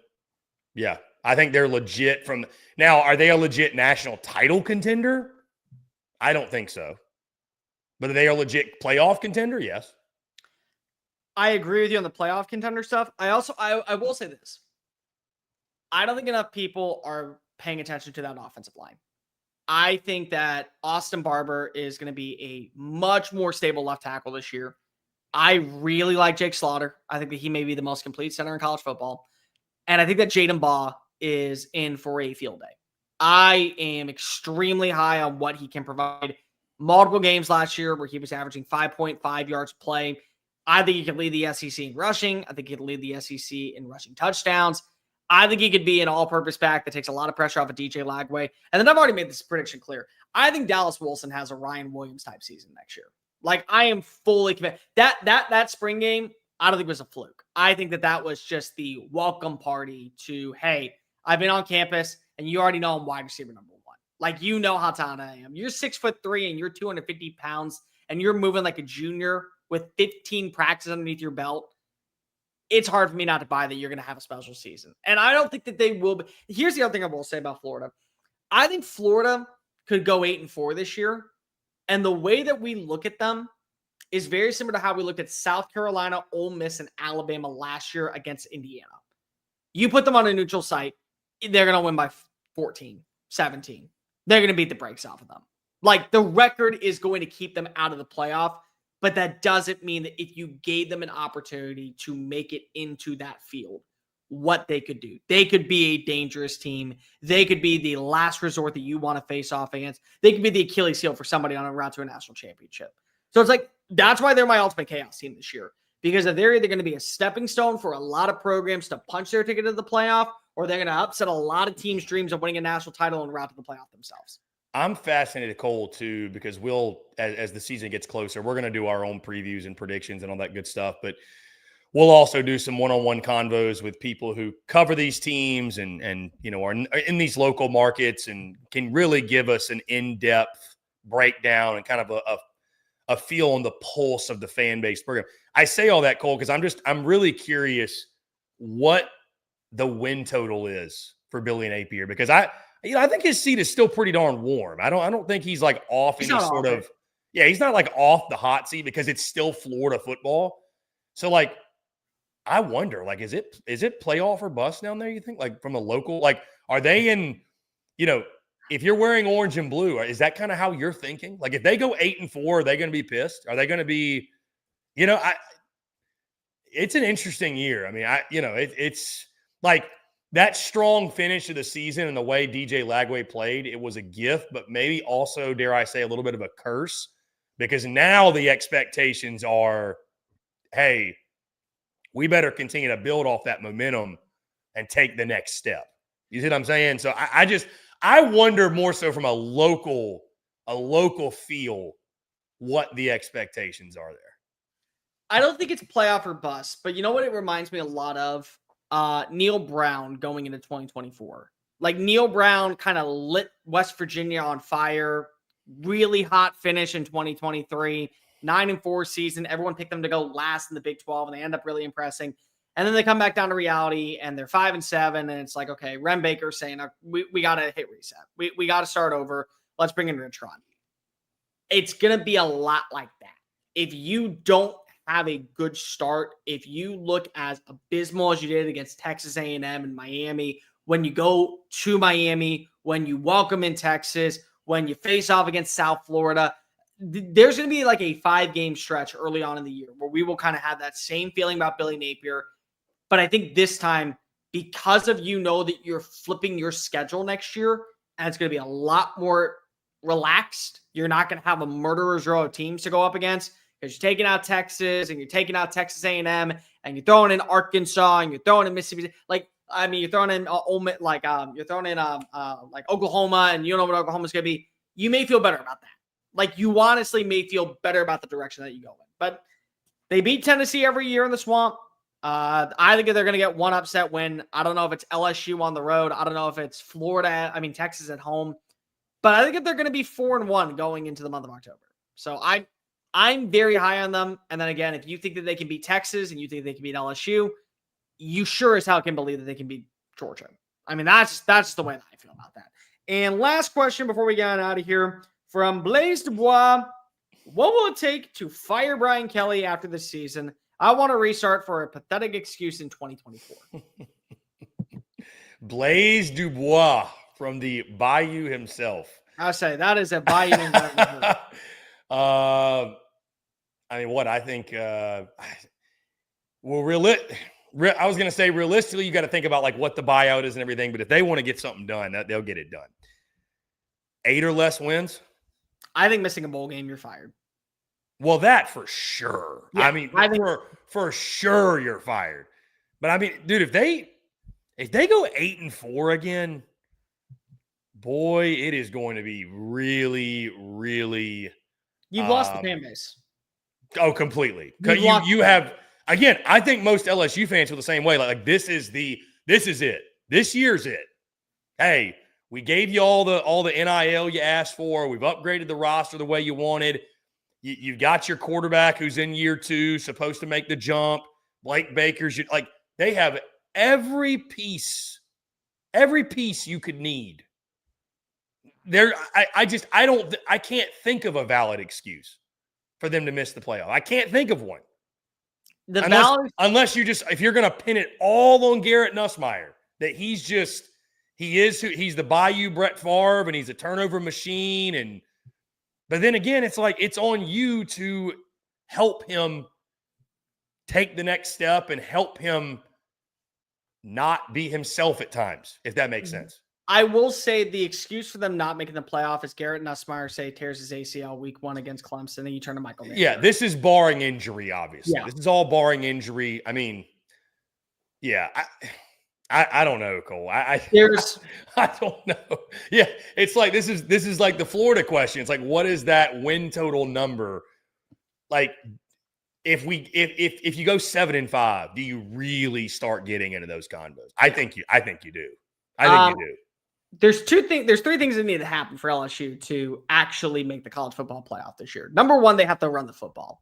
Yeah. I think they're legit from – now, are they a legit national title contender? I don't think so. But are they a legit playoff contender? Yes. I agree with you on the playoff contender stuff. I will say this. I don't think enough people are paying attention to that offensive line. I think that Austin Barber is going to be a much more stable left tackle this year. I really like Jake Slaughter. I think that he may be the most complete center in college football. And I think that Jaden Baugh is in for a field day. I am extremely high on what he can provide. Multiple games last year where he was averaging 5.5 yards a play. I think he could lead the SEC in rushing. I think he could lead the SEC in rushing touchdowns. I think he could be an all-purpose back that takes a lot of pressure off of DJ Lagway. And then I've already made this prediction clear. I think Dallas Wilson has a Ryan Williams type season next year. Like, I am fully committed. That spring game, I don't think was a fluke. I think that was just the welcome party to, hey, I've been on campus and you already know I'm wide receiver number one. Like, you know how talented I am. You're 6'3" and you're 250 pounds and you're moving like a junior with 15 practices underneath your belt. It's hard for me not to buy that you're going to have a special season. And I don't think that they will be. Here's the other thing I will say about Florida. I think Florida could go 8-4 this year. And the way that we look at them is very similar to how we looked at South Carolina, Ole Miss, and Alabama last year against Indiana. You put them on a neutral site, they're going to win by 14, 17. They're going to beat the brakes off of them. Like, the record is going to keep them out of the playoff. But that doesn't mean that if you gave them an opportunity to make it into that field, what they could do. They could be a dangerous team. They could be the last resort that you want to face off against. They could be the Achilles heel for somebody on a route to a national championship. So it's like, that's why they're my ultimate chaos team this year. Because they're either going to be a stepping stone for a lot of programs to punch their ticket to the playoff, or they're going to upset a lot of teams' dreams of winning a national title and route to the playoff themselves. I'm fascinated, Cole, too, because we'll, as the season gets closer, we're going to do our own previews and predictions and all that good stuff. But we'll also do some one-on-one convos with people who cover these teams and you know, are in these local markets and can really give us an in-depth breakdown and kind of a feel on the pulse of the fan base program. I say all that, Cole, because I'm really curious what the win total is for Billy Napier, because I think his seat is still pretty darn warm. I don't think he's like off any sort of – yeah, he's not like off the hot seat because it's still Florida football. So, like, I wonder, like, is it playoff or bust down there, you think? Like, from a local – like, are they in – you know, if you're wearing orange and blue, is that kind of how you're thinking? Like, if they go 8-4, are they going to be pissed? Are they going to be – you know, it's an interesting year. I mean, it's like – that strong finish of the season and the way DJ Lagway played, it was a gift, but maybe also, dare I say, a little bit of a curse, because now the expectations are, hey, we better continue to build off that momentum and take the next step. You see what I'm saying? So I wonder more so from a local feel what the expectations are there. I don't think it's playoff or bust, but you know what it reminds me a lot of? Neil Brown going into 2024. Like, Neil Brown kind of lit West Virginia on fire. Really hot finish in 2023. 9-4 season. Everyone picked them to go last in the Big 12, and they end up really impressing. And then they come back down to reality, and they're 5-7, and it's like, okay, Rem Baker saying, we got to hit reset. We got to start over. Let's bring in Rich Rod. It's going to be a lot like that. If you don't have a good start, if you look as abysmal as you did against Texas A&M and Miami, when you go to Miami, when you welcome in Texas, when you face off against South Florida, there's going to be like a 5-game stretch early on in the year where we will kind of have that same feeling about Billy Napier. But I think this time, because of, you know, that you're flipping your schedule next year, and it's going to be a lot more relaxed. You're not going to have a murderer's row of teams to go up against, because you're taking out Texas and you're taking out Texas A&M and you're throwing in Arkansas and you're throwing in Mississippi. Like, I mean, you're throwing in you're throwing in like Oklahoma, and you don't know what Oklahoma's going to be. You may feel better about that. Like, you honestly may feel better about the direction that you go in. But They beat Tennessee every year in the Swamp. I think they're going to get one upset win. I don't know if it's LSU on the road. I don't know if it's Texas at home. But I think that they're going to be 4-1 going into the month of October. So I'm very high on them. And then again, if you think that they can beat Texas and you think they can beat LSU, you sure as hell can believe that they can beat Georgia. I mean, that's the way that I feel about that. And last question before we get out of here from Blaise Dubois. What will it take to fire Brian Kelly after the season? I want to restart for a pathetic excuse in 2024. Blaise Dubois from the Bayou himself. I say that is a Bayou. I mean, what I think. I was going to say realistically, you got to think about like what the buyout is and everything. But if they want to get something done, they'll get it done. 8 or less wins. I think missing a bowl game, you're fired. Well, that for sure. Yeah, I mean, for sure you're fired. But I mean, dude, if they go 8-4 again, boy, it is going to be really, really. You've lost the fan base. Oh, completely. You have again. I think most LSU fans feel the same way. Like this is it. This year's it. Hey, we gave you all the NIL you asked for. We've upgraded the roster the way you wanted. You've got your quarterback who's in year 2, supposed to make the jump. Blake Baker's like they have every piece you could need. I can't think of a valid excuse for them to miss the playoff. I can't think of one. Unless if you're going to pin it all on Garrett Nussmeier, that he's the Bayou Brett Favre and he's a turnover machine. But then again, it's like, it's on you to help him take the next step and help him not be himself at times, if that makes sense. I will say the excuse for them not making the playoff is Garrett Nussmeier tears his ACL week 1 against Clemson, and you turn to Michael Mayer. Yeah, this is barring injury, obviously. Yeah. This is all barring injury. I mean, yeah, I don't know, Cole. I don't know. Yeah, it's like this is like the Florida question. It's like, what is that win total number? Like, if you go 7-5, do you really start getting into those combos? I think you do. You do. There's 3 things that need to happen for LSU to actually make the college football playoff this year. Number 1, they have to run the football.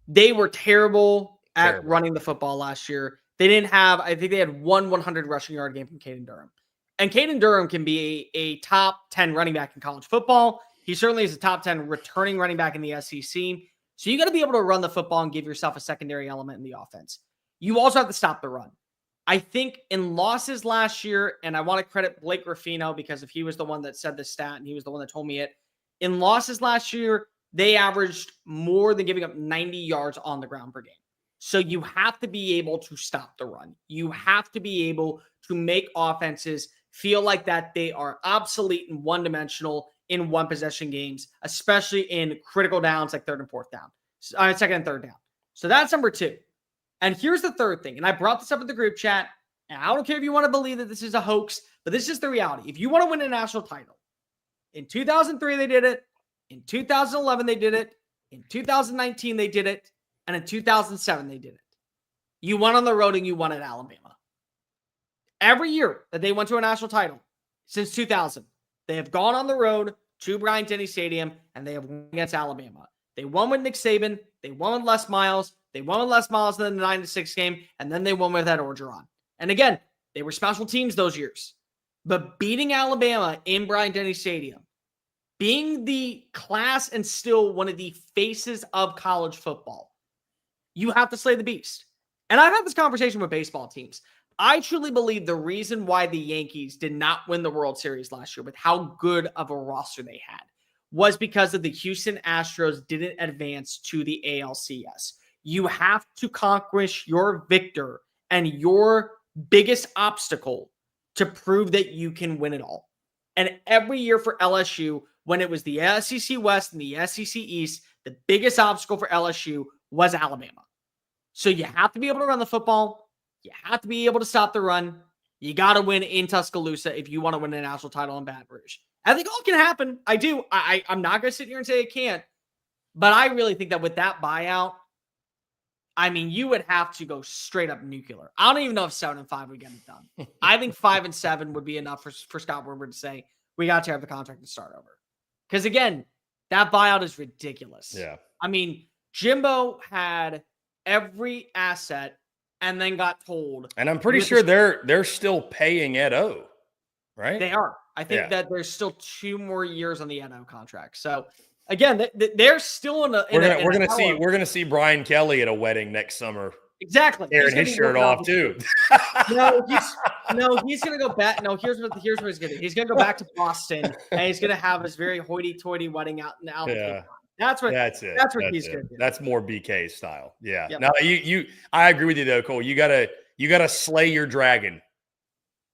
They were terrible at running the football last year. They didn't have, I think they had 100 rushing yard game from Caden Durham. And Caden Durham can be a top 10 running back in college football. He certainly is a top 10 returning running back in the SEC. So you got to be able to run the football and give yourself a secondary element in the offense. You also have to stop the run. I think in losses last year, and I want to credit Blake Ruffino because if he was the one that said the stat and he was the one that told me it, in losses last year, they averaged more than giving up 90 yards on the ground per game. So you have to be able to stop the run. You have to be able to make offenses feel like that they are obsolete and one-dimensional in one-possession games, especially in critical downs like 3rd and 4th down, 2nd and 3rd down. So that's number 2. And here's the 3rd thing, and I brought this up in the group chat, and I don't care if you want to believe that this is a hoax, but this is the reality. If you want to win a national title, in 2003 they did it, in 2011 they did it, in 2019 they did it, and in 2007 they did it. You won on the road and you won at Alabama. Every year that they went to a national title since 2000, they have gone on the road to Bryant-Denny Stadium and they have won against Alabama. They won with Nick Saban, they won with Les Miles, they won with Les Miles in the 9-6 game, and then they won with Ed Orgeron. And again, they were special teams those years. But beating Alabama in Bryant-Denny Stadium, being the class and still one of the faces of college football, you have to slay the beast. And I've had this conversation with baseball teams. I truly believe the reason why the Yankees did not win the World Series last year with how good of a roster they had was because of the Houston Astros didn't advance to the ALCS. You have to conquest your victor and your biggest obstacle to prove that you can win it all. And every year for LSU, when it was the SEC West and the SEC East, the biggest obstacle for LSU was Alabama. So you have to be able to run the football. You have to be able to stop the run. You got to win in Tuscaloosa if you want to win a national title in Baton Rouge. I think all can happen. I do. I'm not going to sit here and say it can't. But I really think that with that buyout, I mean, you would have to go straight up nuclear. I don't even know if 7-5 would get it done. I think 5-7 would be enough for Scott Woodward to say, we got to have the contract and start over. Because again, that buyout is ridiculous. Yeah. I mean, Jimbo had every asset and then got told. And I'm pretty sure they're still paying Ed O, right? They are. I think that there's still 2 more years on the Ed O contract. So again, they're still in a. We're gonna see Brian Kelly at a wedding next summer. Exactly. Tearing his shirt off too. He's gonna go back. No, here's what he's gonna do. He's gonna go back to Boston and he's gonna have his very hoity-toity wedding out in Alabama. That's it. That's what he's gonna do. That's more BK style. Yeah. Yep. Now I agree with you though, Cole. You gotta slay your dragon.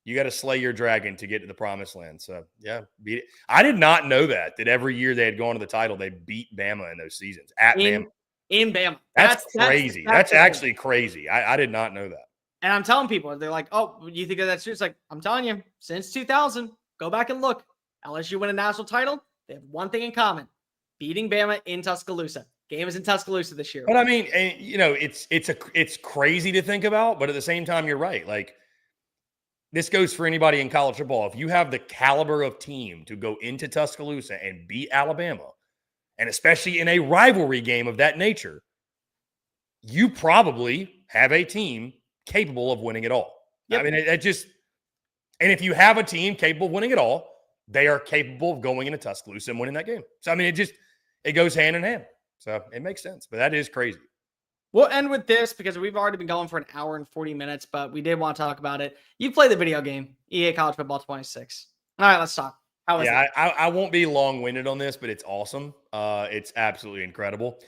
You got to slay your dragon to get to the promised land. So, yeah, beat it. I did not know that every year they had gone to the title, they beat Bama in those seasons at Bama. In Bama. That's crazy. That's actually crazy. I did not know that. And I'm telling people, they're like, oh, you think of that true? It's like, I'm telling you, since 2000, go back and look. LSU win a national title. They have one thing in common: beating Bama in Tuscaloosa. Game is in Tuscaloosa this year. But I mean, it's crazy to think about, but at the same time, you're right. Like, this goes for anybody in college football. If you have the caliber of team to go into Tuscaloosa and beat Alabama, and especially in a rivalry game of that nature, you probably have a team capable of winning it all. Yep. I mean, and if you have a team capable of winning it all, they are capable of going into Tuscaloosa and winning that game. So, I mean, it goes hand in hand. So it makes sense, but that is crazy. We'll end with this because we've already been going for an hour and 40 minutes, but we did want to talk about it. You played the video game, EA College Football 26. All right, let's talk. How was it? I won't be long-winded on this, but it's awesome. It's absolutely incredible.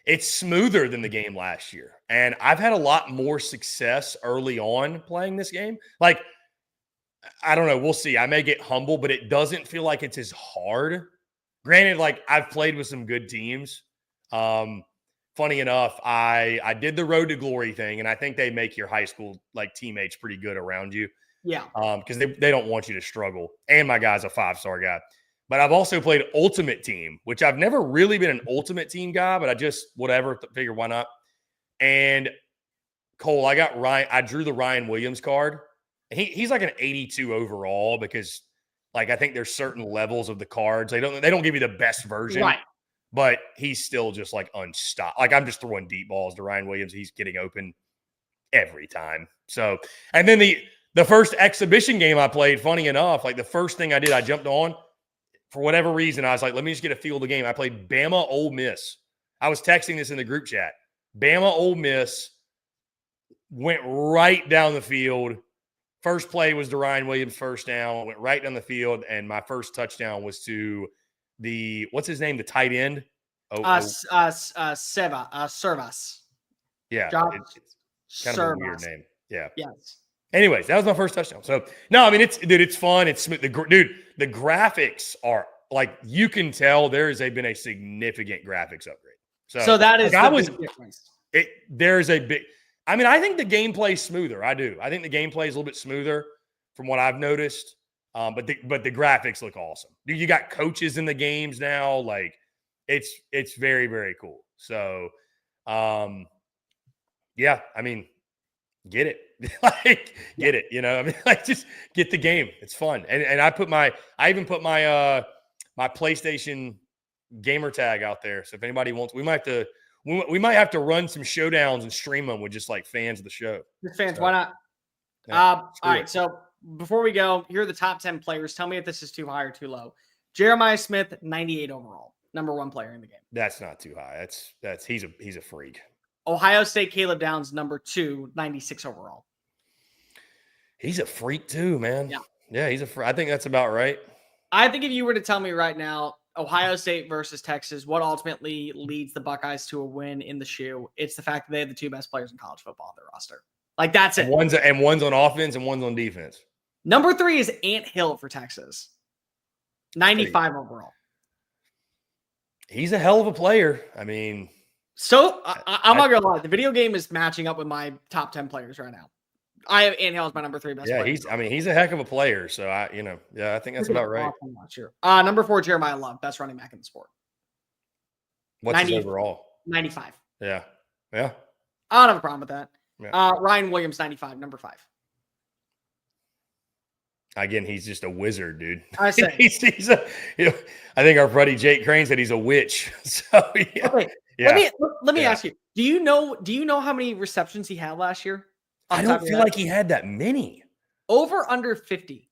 It's smoother than the game last year. And I've had a lot more success early on playing this game. Like, I don't know. We'll see. I may get humble, but it doesn't feel like it's as hard. Granted, like, I've played with some good teams. Funny enough, I did the Road to Glory thing, and I think they make your high school like teammates pretty good around you. Yeah. Because they don't want you to struggle. And my guy's a 5-star guy. But I've also played Ultimate Team, which I've never really been an Ultimate Team guy, but I just figured why not. And Cole, I drew the Ryan Williams card. He's like an 82 overall because like I think there's certain levels of the cards. They don't give you the best version. Right. But he's still just like unstoppable. Like I'm just throwing deep balls to Ryan Williams. He's getting open every time. So, and then the first exhibition game I played, funny enough, like the first thing I did, I jumped on for whatever reason. I was like, let me just get a feel of the game. I played Bama Ole Miss. I was texting this in the group chat. Bama Ole Miss went right down the field. First play was to Ryan Williams' first down. Went right down the field, and my first touchdown was to what's his name? The tight end? Servas. Yeah. It's kind of a weird name. Yeah. Yes. Anyways, that was my first touchdown. So, no, I mean, it's fun. It's smooth. The graphics are like, you can tell been a significant graphics upgrade. So that is the big difference. There's a big, I mean, I think the gameplay is smoother. I do. I think the gameplay is a little bit smoother from what I've noticed. But the graphics look awesome. You got coaches in the games now. Like it's very, very cool. So, yeah, I mean, get it, get it. You know, I mean, like just get the game. It's fun. And I even put my PlayStation gamer tag out there. So if anybody wants, we might have to run some showdowns and stream them with just like fans of the show. Just fans, why not? Yeah, all right, so before we go, here are the top 10 players. Tell me if this is too high or too low. Jeremiah Smith, 98 overall, number 1 player in the game. That's not too high. He's a freak. Ohio State Caleb Downs, number 2, 96 overall. He's a freak too, man. Yeah, he's a freak. I think that's about right. I think if you were to tell me right now, Ohio State versus Texas, what ultimately leads the Buckeyes to a win in the shoe, it's the fact that they have the 2 best players in college football on their roster. Like, that's it. One's on offense and one's on defense. Number 3 is Ant Hill for Texas. 95 overall. He's a hell of a player. I mean. So, I'm not going to lie. The video game is matching up with my top 10 players right now. I have Ant Hill as my number 3 best player. Yeah, he's a heck of a player. So, I think that's about right. I'm not sure. Number 4, Jeremiah Love, best running back in the sport. What's his overall? 95. Yeah. I don't have a problem with that. Yeah. Ryan Williams, 95, number 5. Again, he's just a wizard, dude. I say. I think our buddy Jake Crane said he's a witch. So yeah. Okay. Yeah. Let me ask you. Do you know how many receptions he had last year? I don't feel like he had that many. Over under 50.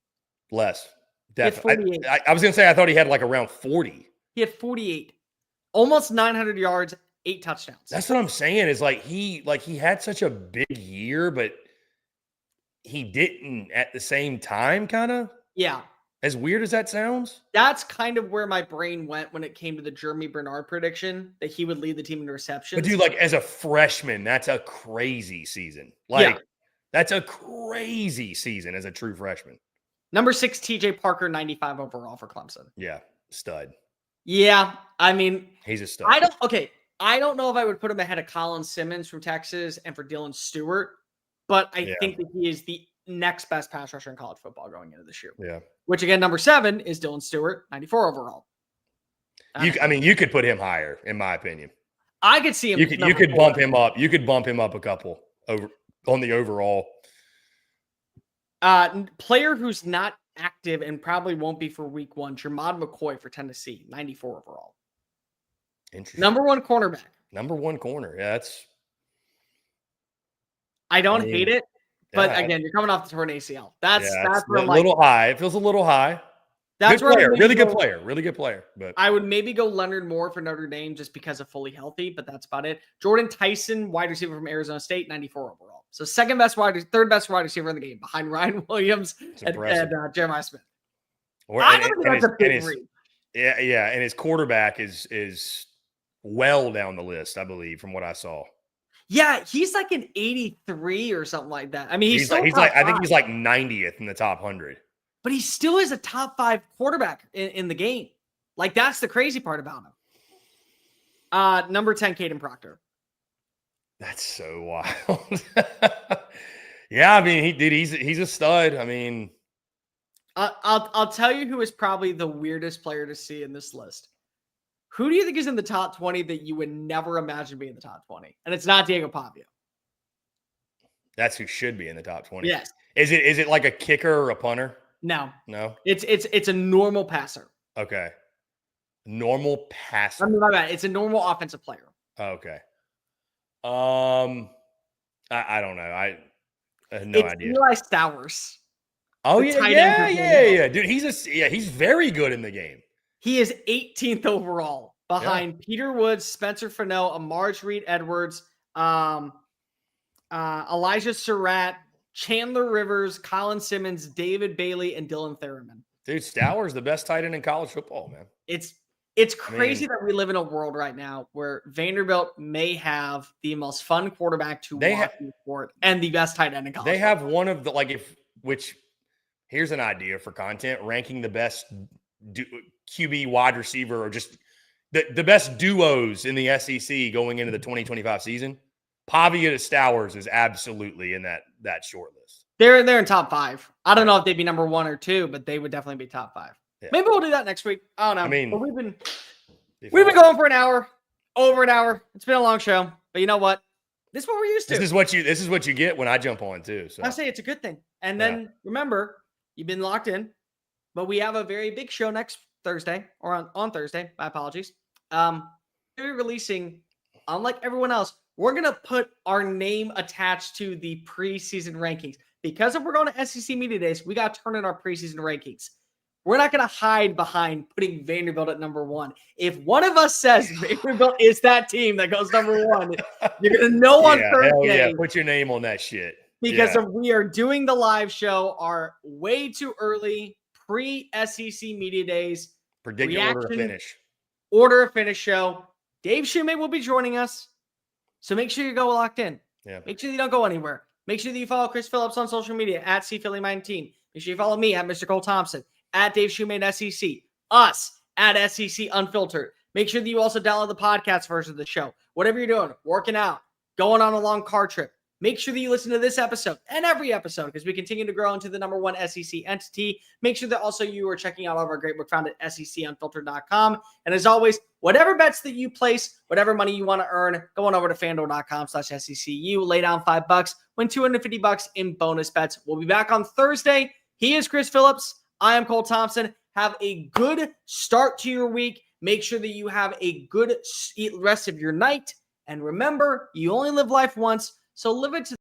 Less. Definitely. I was gonna say I thought he had like around 40. He had 48. Almost 900 yards, 8 touchdowns. That's what I'm saying. Is he had such a big year, but he didn't at the same time, kind of. Yeah. As weird as that sounds. That's kind of where my brain went when it came to the Jeremy Bernard prediction that he would lead the team in receptions. But dude, like as a freshman, that's a crazy season. Like that's a crazy season as a true freshman. Number 6, TJ Parker, 95 overall for Clemson. Yeah, stud. Yeah, I mean, he's a stud. I don't know if I would put him ahead of Colin Simmons from Texas and for Dylan Stewart, but I think that he is the next best pass rusher in college football going into this year. Yeah. Which again, number 7 is Dylan Stewart, 94 overall. You could put him higher, in my opinion. I could see him. You could bump him up. You could bump him up a couple over on the overall. Player who's not active and probably won't be for week 1, Jermod McCoy for Tennessee, 94 overall. Interesting. Number 1 cornerback. Number 1 corner. Yeah, I hate it, but again, you're coming off the torn ACL. That's where I'm a little high. It feels a little high. That's good player, really good player, really good player. But I would maybe go Leonard Moore for Notre Dame just because of fully healthy, but that's about it. Jordan Tyson, wide receiver from Arizona State, 94 overall. So third best wide receiver in the game behind Ryan Williams and Jeremiah Smith. I don't think that's a big reach. Yeah, and his quarterback is well down the list, I believe, from what I saw. Yeah, he's like an 83 or something like that. I mean, he's like I think he's like 90th in the top 100. But he still is a top 5 quarterback in the game. Like, that's the crazy part about him. Number 10, Caden Proctor. That's so wild. Yeah, I mean, he's a stud. I mean, I'll tell you who is probably the weirdest player to see in this list. Who do you think is in the top 20 that you would never imagine being in the top 20? And it's not Diego Pavia. That's who should be in the top 20. Yes. Is it like a kicker or a punter? No. It's a normal passer. Okay. Normal passer. I mean, my bad. It's a normal offensive player. Okay. I don't know. I have no idea. Eli Stowers. Oh yeah. Dude, he's very good in the game. He is 18th overall behind Peter Woods, Spencer Fano, Amarj Reed-Edwards, Elijah Surratt, Chandler Rivers, Colin Simmons, David Bailey, and Dylan Thurman. Dude, Stowers the best tight end in college football, man. It's crazy that we live in a world right now where Vanderbilt may have the most fun quarterback to watch in the sport and the best tight end in college. They have one of the here's an idea for content, ranking the best QB wide receiver or just the best duos in the SEC going into the 2025 season. Pavia to Stowers is absolutely in that short list. They're in top 5. I don't know if they'd be number 1 or 2, but they would definitely be top 5. Yeah. Maybe we'll do that next week. I don't know. I mean, but we've been going for an hour, over an hour. It's been a long show, but you know what? This is what we're used to. This is what you get when I jump on too. So I say it's a good thing. And then remember, you've been locked in, but we have a very big show next Thursday or on Thursday. My apologies. We're releasing, unlike everyone else, we're going to put our name attached to the preseason rankings. Because if we're going to SEC Media Days, we got to turn in our preseason rankings. We're not going to hide behind putting Vanderbilt at number 1. If one of us says Vanderbilt is that team that goes number 1, you're going to know on Thursday. Hell yeah, put your name on that shit. Because if we are doing the live show, our way too early pre-SEC Media Days. Predict your order of finish. Order of finish show. Dave Shumate will be joining us. So make sure you go locked in. Yeah. Make sure you don't go anywhere. Make sure that you follow Chris Phillips on social media at CPhilly19. Make sure you follow me at Mr. Cole Thompson, at Dave Shumate SEC, us at SEC Unfiltered. Make sure that you also download the podcast version of the show. Whatever you're doing, working out, going on a long car trip, Make sure that you listen to this episode and every episode because we continue to grow into the #1 SEC entity. Make sure that also you are checking out all of our great work found at sefunfiltered.com. And as always, whatever bets that you place, whatever money you want to earn, go on over to FANDUEL.com/SECU, lay down $5, win $250 in bonus bets. We'll be back on Thursday. He is Chris Phillips. I am Cole Thompson. Have a good start to your week. Make sure that you have a good rest of your night. And remember, you only live life once, so live it to